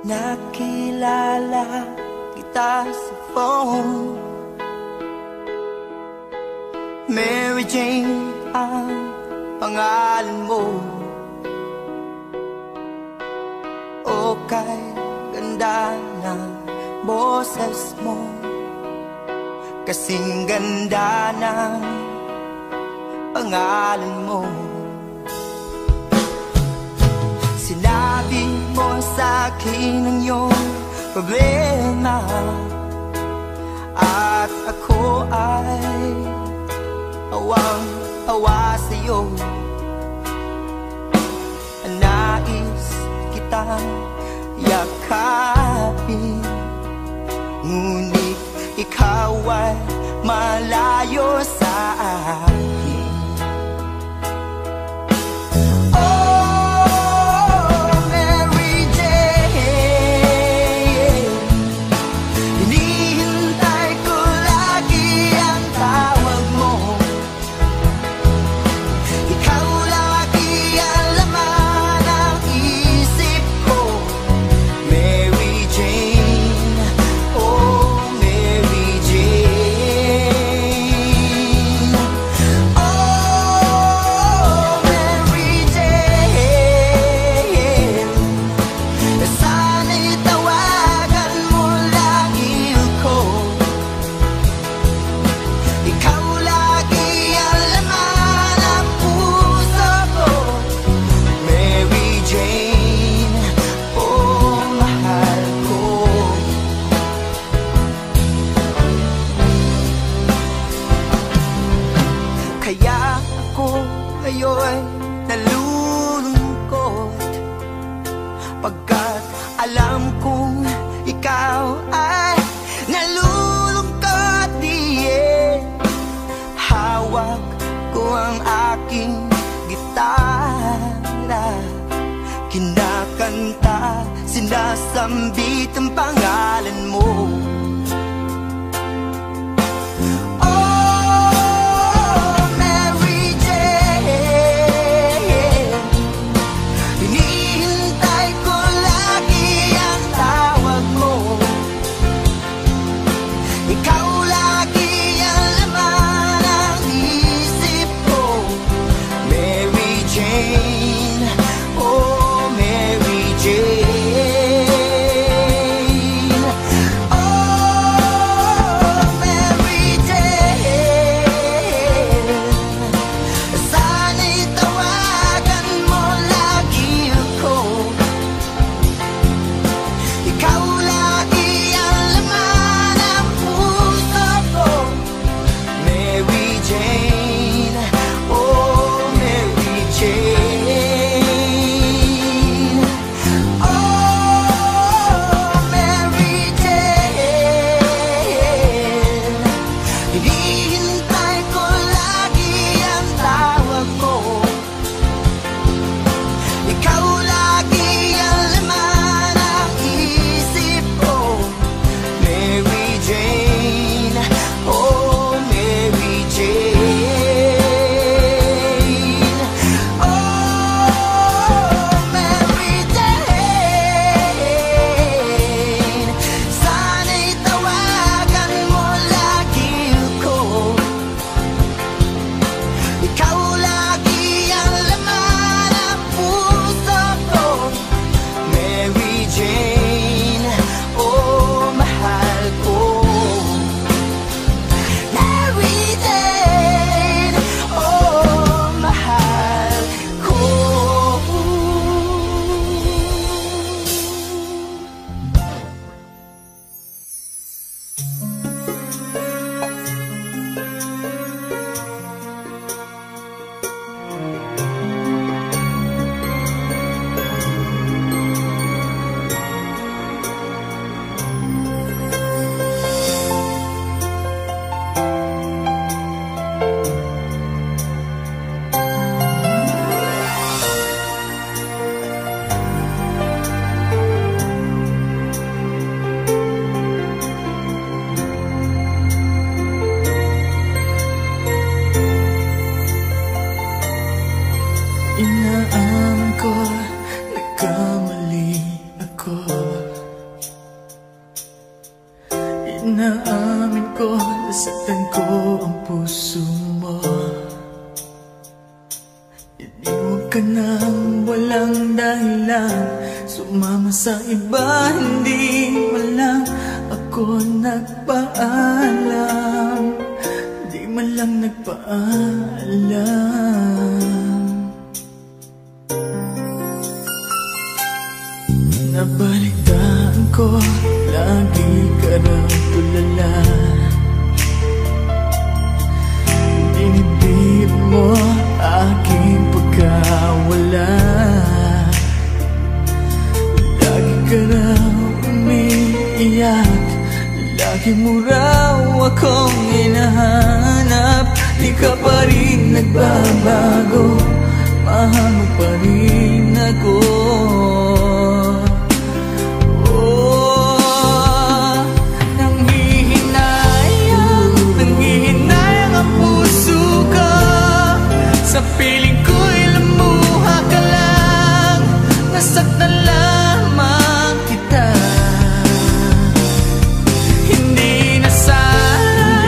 Nakilala kita sa phone. Mary Jane ang pangalan mo. O kay ganda ng boses mo, kasing ganda ng pangalan mo. Sinabi mo sa'kin ang iyong problema, at ako ay awang-awa sa'yo. Nais kitang yakapin, ngunit ikaw ay malayo sa akin. Kaya ako ngayon nalulungkot, pagkat alam kong ikaw ay nalulungkot din. Hawak ko ang aking gitara, kinakanta, sinasambit ang pangalan mo. Sana'y tawagan mo lagi ako. ko ang puso mo. Iniwag ka nang walang dahilan, sumama sa iba, hindi man lang ako nagpaalam, di man lang nagpaalam. Nabalitaan ko, lagi ka raw tulala. Dinibdib mo aking pagkawala. Lagi ka raw umiiyak, lagi mo raw akong hinahanap. Di ka pa rin nagbabago, mahal mo pa rin ako. Sa piling ko'y lumuha ka lang, nasaktan lamang kita. Hindi na sana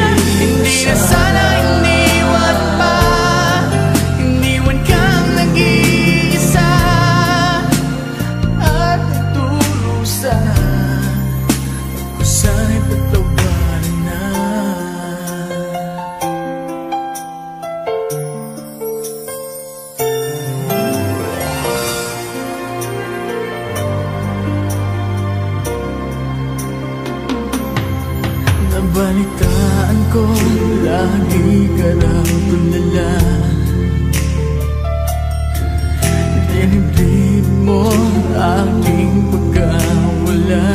iniwan pa, iniwan kang nag-iisa at nagdurusa. Ako sana'y patawarin na. Nabalitaan ko, lagi ka raw tulala. Dinibdib mo aking pagkawala.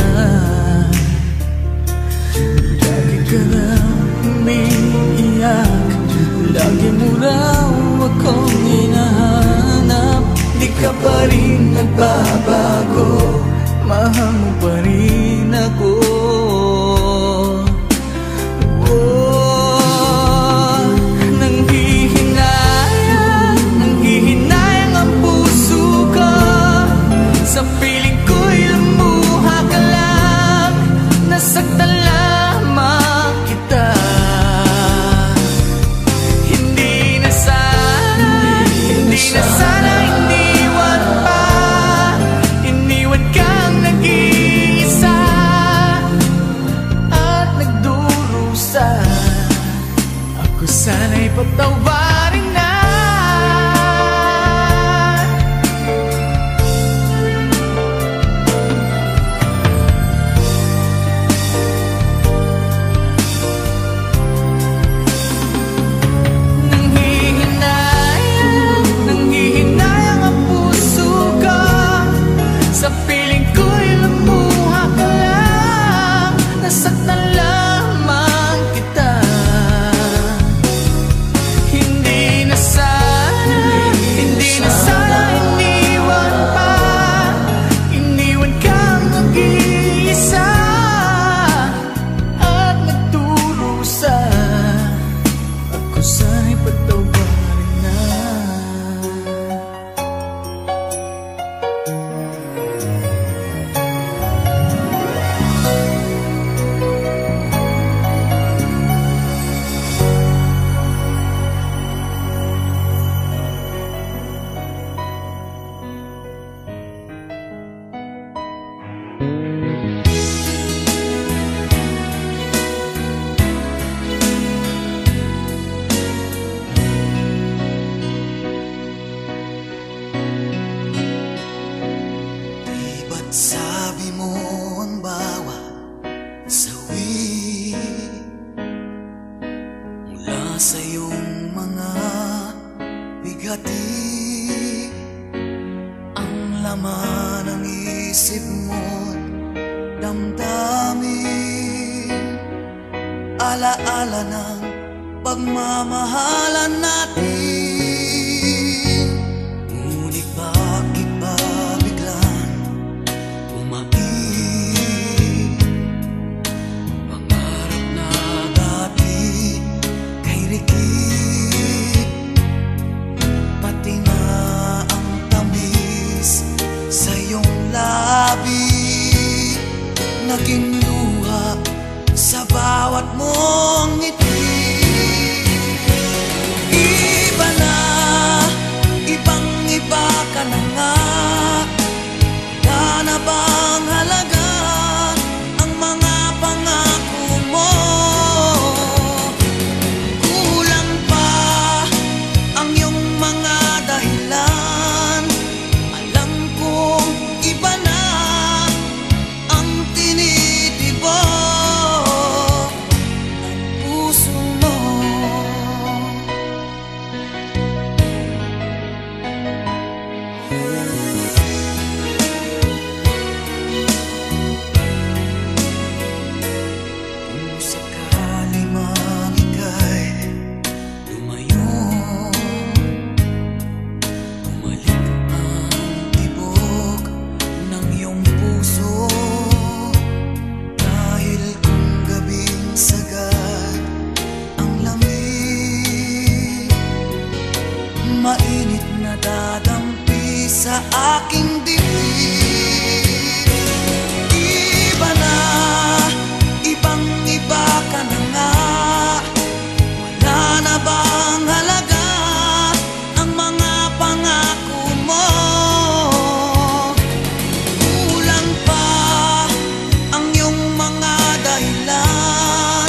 Lagi ka raw umiiyak, lagi mo raw akong hinahanap. Di ka pa rin nagbabago, mahal mo pa rin ako. Nanghihinayang ang puso ko, sa piling ko'y lumuha ka lang, nasaktan lamang kita. Hindi na sana iniwan pa, iniwan kang nag-iisa at nagdurusa. Ako sana'y patawarin na. Nanghihinayang ang puso ko, sa piling ko'y lumuha ka lang, nasaktan lamang kita. Hindi na sana iniwan pa, iniwan kang nag-iisa at nagdurusa. Ako sana'y patawarin na. Di ba't sabi mo ang bawat sawi mula sa iyong mga bigati, ang laman ng isip mo't damdamin, alaala ng pagmamahalan natin. Ngunit bakit ba biglang umaib? Pangarap na dati kay Rikit, pati na ang tamis sa iyong labi, naging luha sa bawat mong ngiti. sa aking dibdib. Iba na, ibang-iba ka na nga. Wala na bang halaga ang mga pangako mo? Kulang pa ang iyong mga dahilan.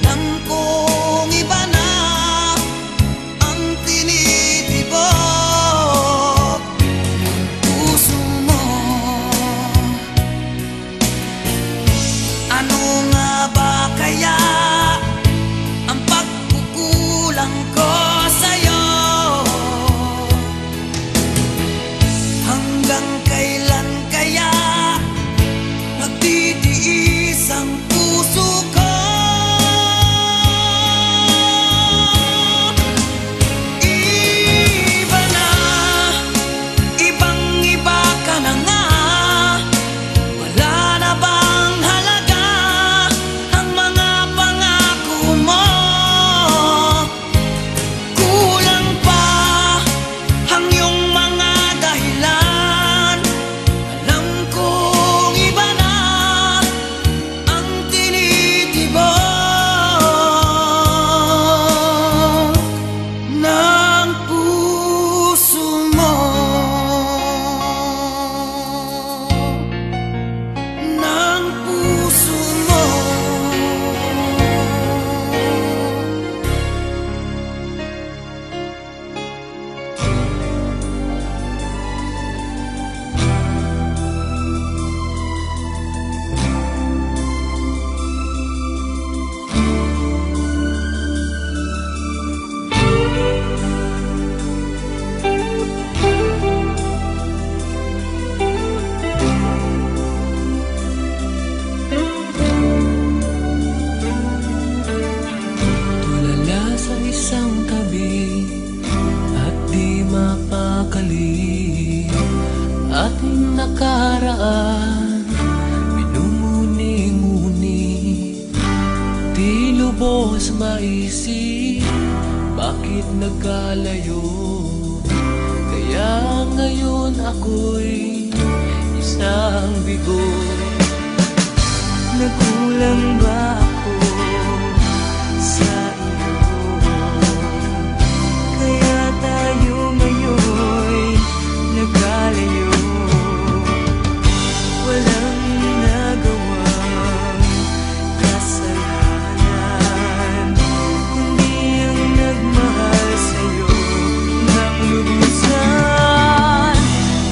Alam kong iba na ang tinitibok puso mo. Ano nga ba kaya ang pagkukulang ko sa'yo? Hanggang kailan kaya magtitiis ang puso ko? Iba na, ibang-iba ka na nga. Wala na bang halaga ang mga pangako mo? Kulang pa ang iyong mga dahilan. Alam kong iba na ang tinitibok ng puso mo. Ng puso mo. Tulala sa isang tabi at di mapakali. Ating nakaraan minumuni-muni, di lubos maisip bakit nagkalayo. Kaya ngayon ako'y isang bigo. Nagkulang ba ako sa iyo? Kaya tayo ngayon'y nagkalayo. Walang nagawang kasalanan, kundi ang nagmahal sa'yo ng lubusan.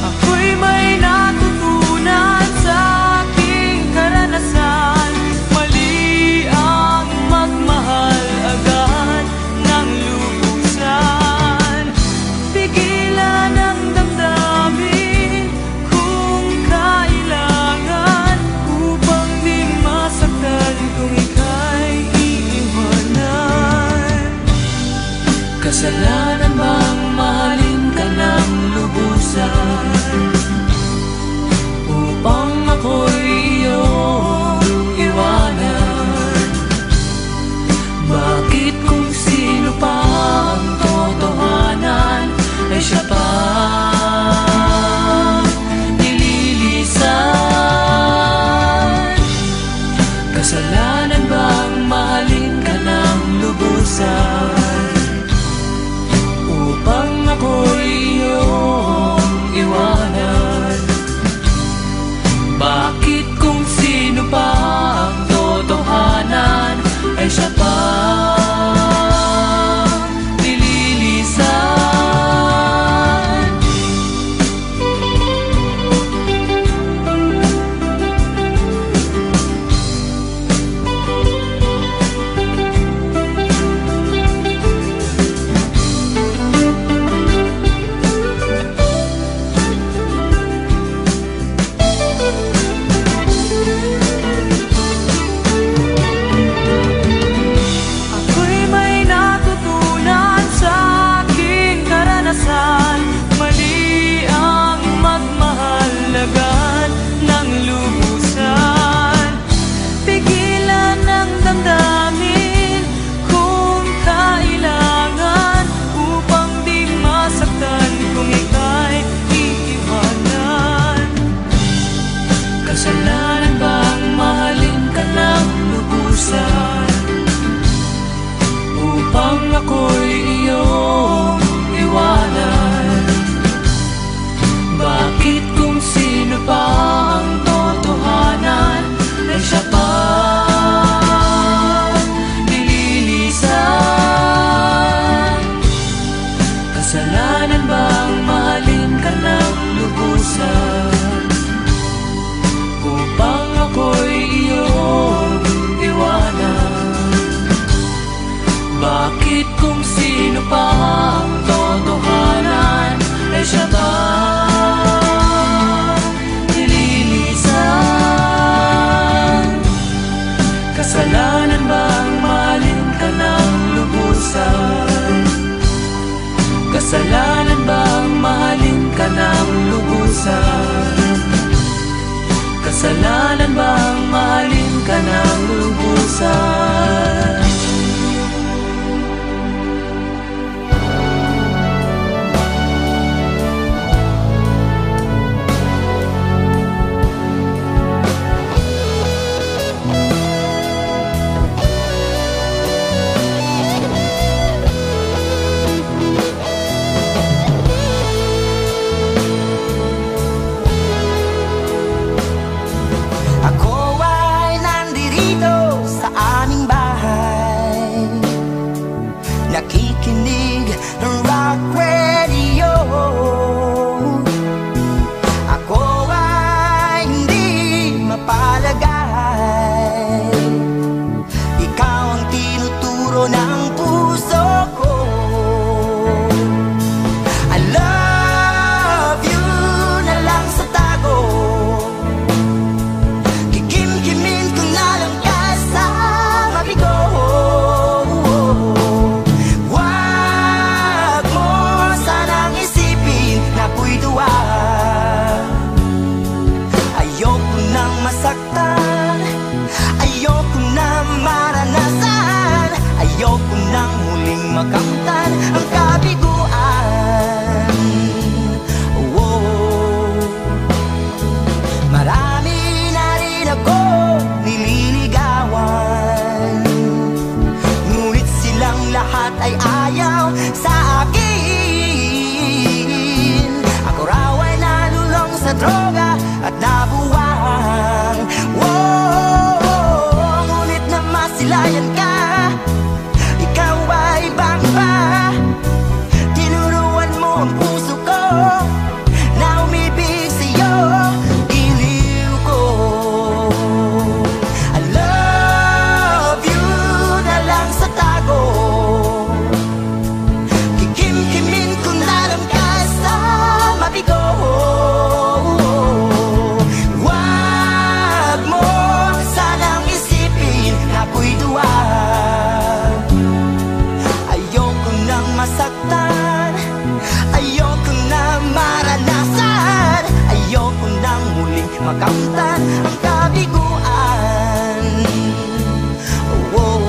Ako'y may natutunan sa aking karanasan. Mali ang magmahal agad ng lubusan. Pigilan ang damdamin kung kailangan, upang di masaktan kung ika'y iiwanan. Kasalanan bang mahalin ka ng lubusan, upang ako'y iyong iwanan? Bakit kung sino pa ang totohanan ay siya pa nililisan? Kasalanan bang mahalin ka ng lubusan, upang ako'y iyong iwanan? Bakit upang ako'y iyong iwanan. Bakit kung sino pa ang totohanan ay siya pa nililisan? Kasalanan bang mahalin ka ng lubusan upang ako'y iyong iwanan? Bakit kung sino pa ang totohanan ay siya pa nililisan? Kasalanan bang mahalin ka ng lubusan? Kasalanan bang mahalin ka ng lubusan? Kasalanan bang mahalin ka ng lubusan? Nakikinig ng rock radio. Ako ay hindi mapalagay. Ikaw ang tinuturo ng puso ko. I love you na lang sa tago. Kikim-kimin ko na lang kasama bigo. Ayoko nang masaktan, ayoko na maranasan, ayoko nang muling makamtan ang kabiguan. Oh, marami na rin ako nililigawan, ngunit silang lahat ay ayaw sa akin. Ako raw ay nalulong sa droga at nabuwang. Wow, ngunit na masilayan ka, ikaw ay ibang iba. Tinuruan mo ang puso ko na umibig sa'yo. Giliw ko, I love you na lang sa tago. Kikim-kimin ko na lang kasama bigo. Masaktan, ayoko na maranasan, ayoko nang muling makamtan ang kabiguan. Oh.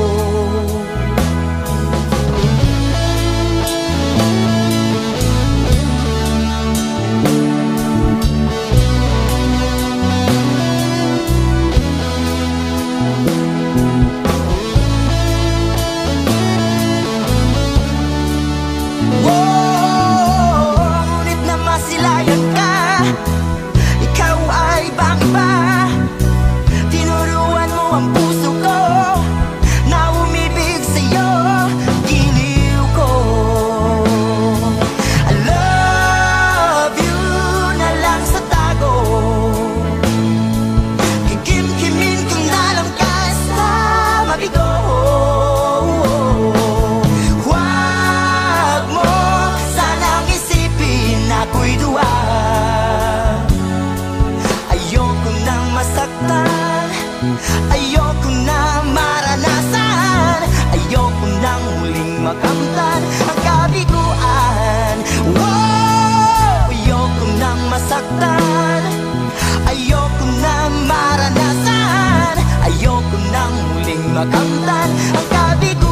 Ngunit na masilayan ka, ikaw ay ibang iba. Tinuruan mo ang puso ko na umibig sa'yo. Giliw ko, I love you na lang sa tago. Kikim-kimin ko na lang kasama bigo. Ako'y duwa. Ayoko nang masaktan, ayoko na maranasan, ayoko nang muling makamtan ang kabiguan. Wow! Ayoko nang masaktan, ayoko na maranasan, ayoko nang muling makamtan ang kabiguan.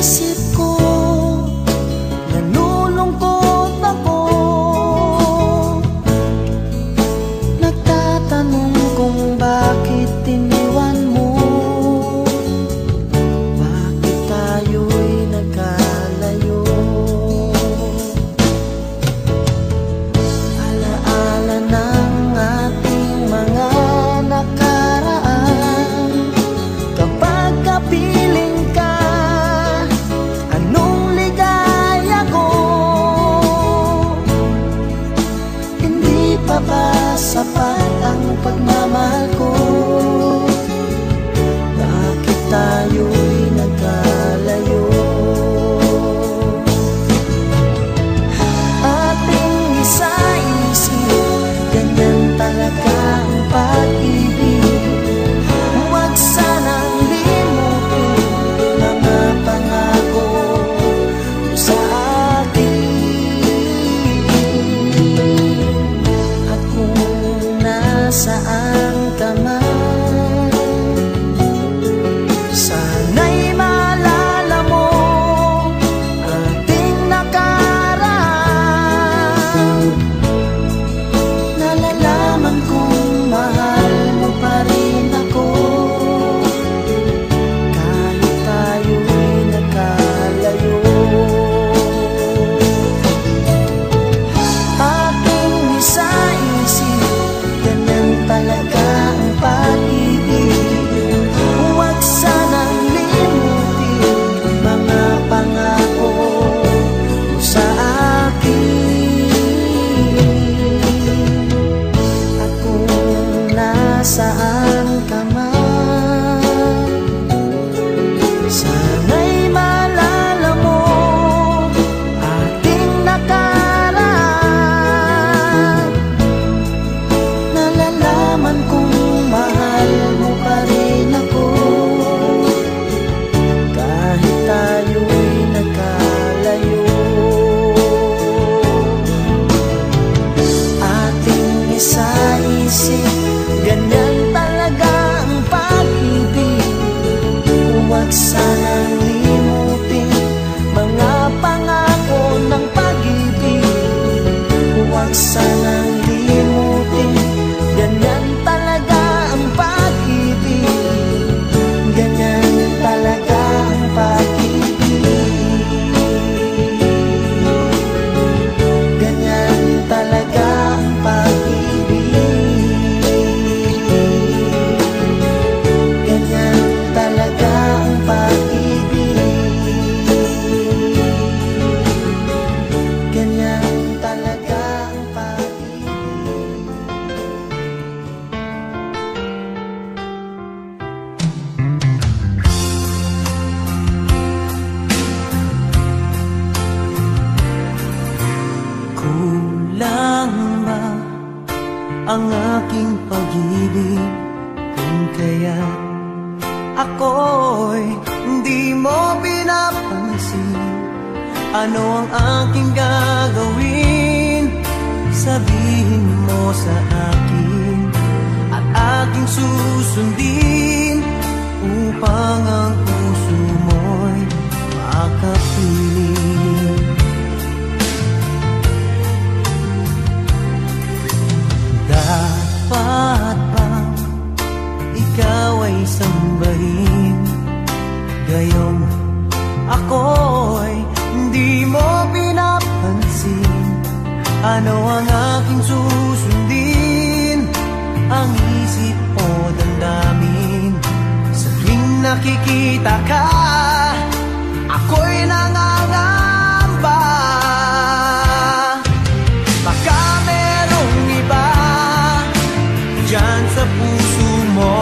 isip ko, nalulungkot ako. Nagtatanong kung bakit iniwan mo, bakit tayo'y nagkalayo. Alaala ng ating mga nakaraan, kapag kapiling ka, anong ligaya ko. Hindi pa ba sapat ang pagmamahal ko? Bakit tayo'y nagkalayo? Ating isa-isip, ganyan talaga ang pag-ibig. Huwag sanang limutin mga pangako mo sa akin. At kung nasaan ka man, sana'y maalala mo ating nakaraan. Nalalaman kong mahal mo pa rin ako, kahit tayo'y nagkalayo. Ating isa-isip, ganyan talaga ang pag-ibig. Huwag sanang limutin mga pangako mo sa akin. At kung nasaan ka man, sana'y maalala mo ating nakaraan. Nalalaman kong mahal mo pa rin ako, kahit tayo'y nagkalayo. Ating isa-isip, ganyan talaga ang pag-ibig. Huwag sanang limutin mga pangako ng pag-ibig. Huwag sanang limutin, ganyan talaga ang pag-ibig. Ganyan talaga ang pag-ibig. Ganyan talaga ang pag-ibig. Ganyan talaga ang pag-ibig. Ganyan talaga ang pag-ibig. Kulang ba ang aking pag-ibig kung kaya ako'y hindi mo pinapansin? Ano ang aking gagawin? Sabihin mo sa akin at aking susundin, upang ang puso mo'y makapiling. Dapat bang ikaw ay sambahin, gayong ako'y hindi mo pinapansin? Ano ang aking susundin? Ang isip o damdamin? Sa tuwing nakikita ka, ako'y nangangamba. Baka merong iba dyan sa puso mo,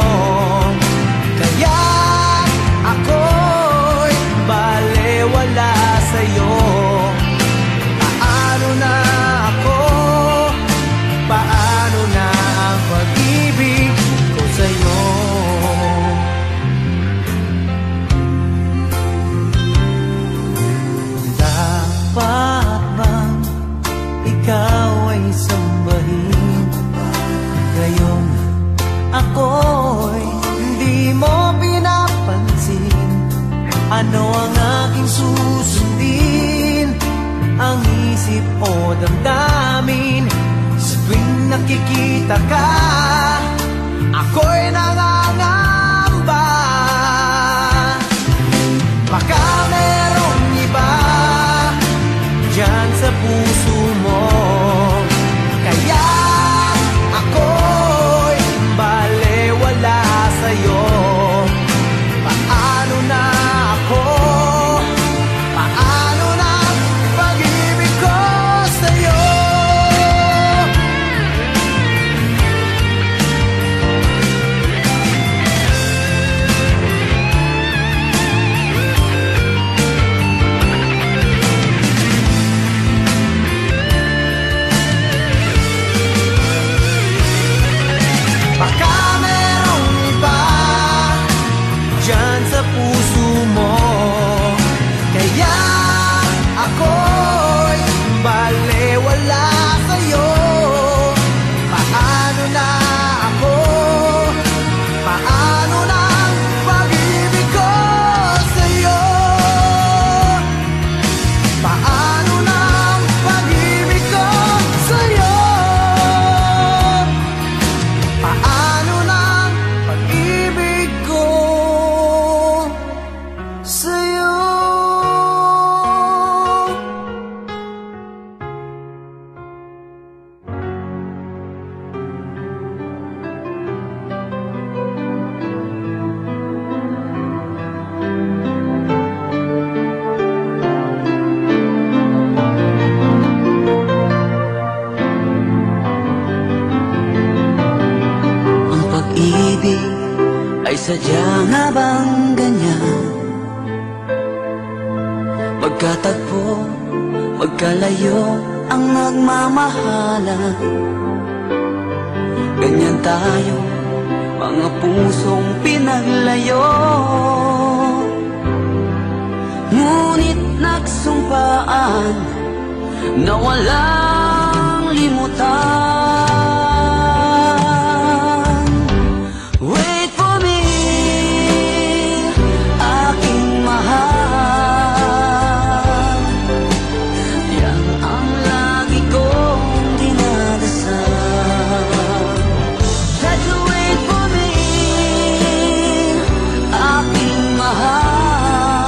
kaya ako'y balewala sa'yo. Paano na ako? Paano na ang pag-ibig ko sa'yo? Dapat bang ikaw ay sambahin, gayong ako'y hindi mo pinapansin? Ano ang aking aking susundin ang isip o damdamin. Sa tuwing nakikita ka, ako'y nangangamba. Baka merong iba dyan sa puso mo, kaya ako'y balewala sa'yo. Paano na ako? Paano na pag-ibig ko sa'yo? Baka merong iba dyan sa puso mo, kaya ako'y balewala sa'yo. Paano na ako? Paano na ang pag-ibig ko sa'yo? Paano na ang pag-ibig ko sa'yo? Paano na ang pag-ibig ko sa'yo? Ang pag-ibig ay sadya nga bang ganyan? Magkatagpo, magkalayo ang nagmamahalan. Ganyan tayo, mga pusong pinaglayo. Ngunit nagsumpaan na walang limutan. Wait for me, aking mahal. Yan ang lagi kong dinadasal. That you wait for me, aking mahal.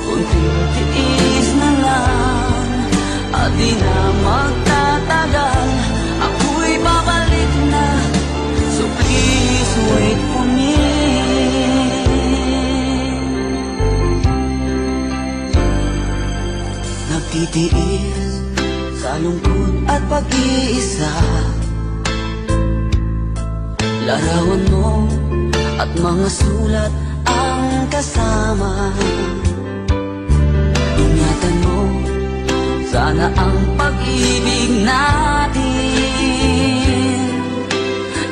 Kunting tiis na lang at di na magtatagal. Ako'y babalik na, so please wait for me. Nagtitiis sa lungkot at pag-iisa, larawan mo at mga sulat ang kasama. Ingatan mo, sana ang pag-ibig natin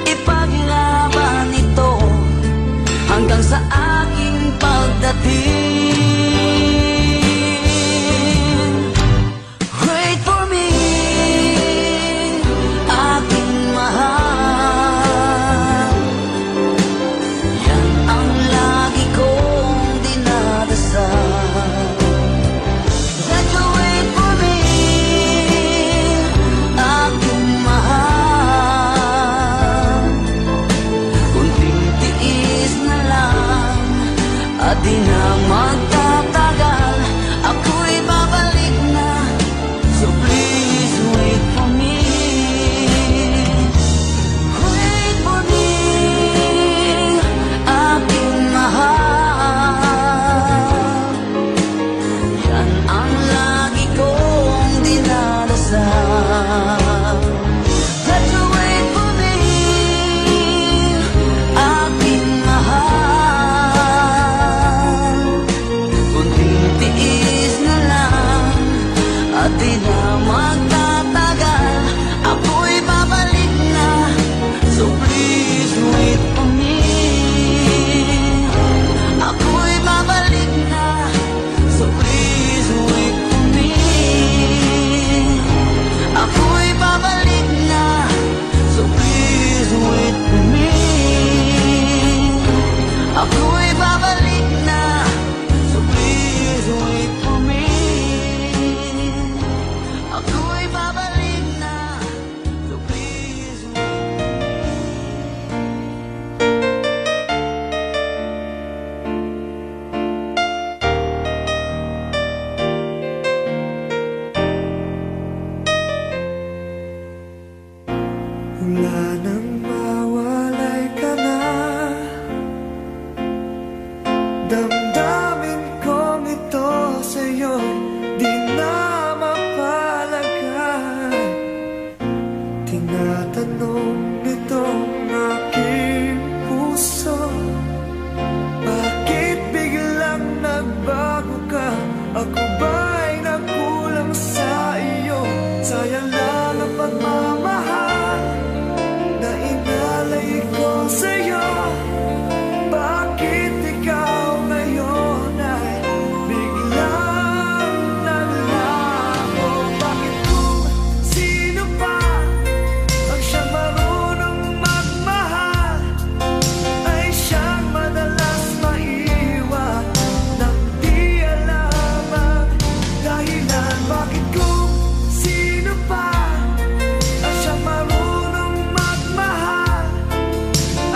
ipaglaban ito hanggang sa aking pagdating. Wait for me, aking mahal. Yan ang lagi kong dinadasal. That you wait for me, aking mahal. Kunting tiis na lang at di na magtatagal. Ako'y babalik na, so please wait for me. Wait for me, aking mahal. Yan ang lagi kong dinadasal. That you wait for me, aking mahal. Damdamin kong ito sa'yo di na mapalagay. Tinatanong nitong aking puso, bakit biglang nagbago ka? Ako ba'y nagkulang sa iyo? Sayang lang ang pagmamahal na inalay ko sa'yo. Bakit ikaw ngayon ay biglang naglaho? Bakit kung sino pa ang siyang marunong magmahal ay siyang madalas maiwan nang di alam ang dahilan? Bakit kung sino pa ang siyang marunong magmahal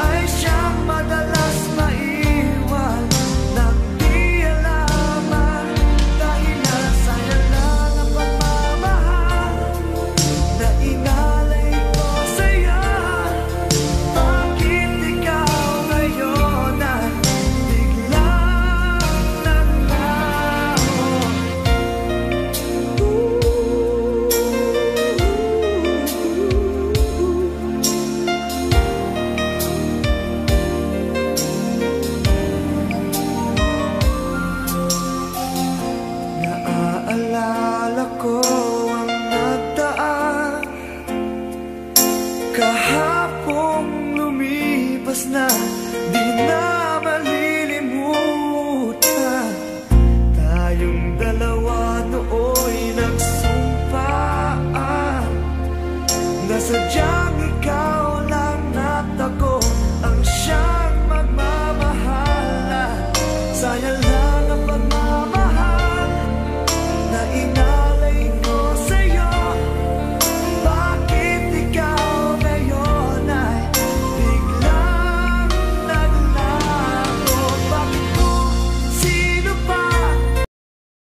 ay siyang madalas maiwan nang di alam ang dahilan? Sayang lang ang pagmamahal na inalay ko sa'yo. Bakit ikaw ngayon ay biglang naglaho? Naaalala ko ang nagdaan kahapong lumipas na, di na malilimutan. Tayong dalawa nooy nagsumpaan na sadyang ikaw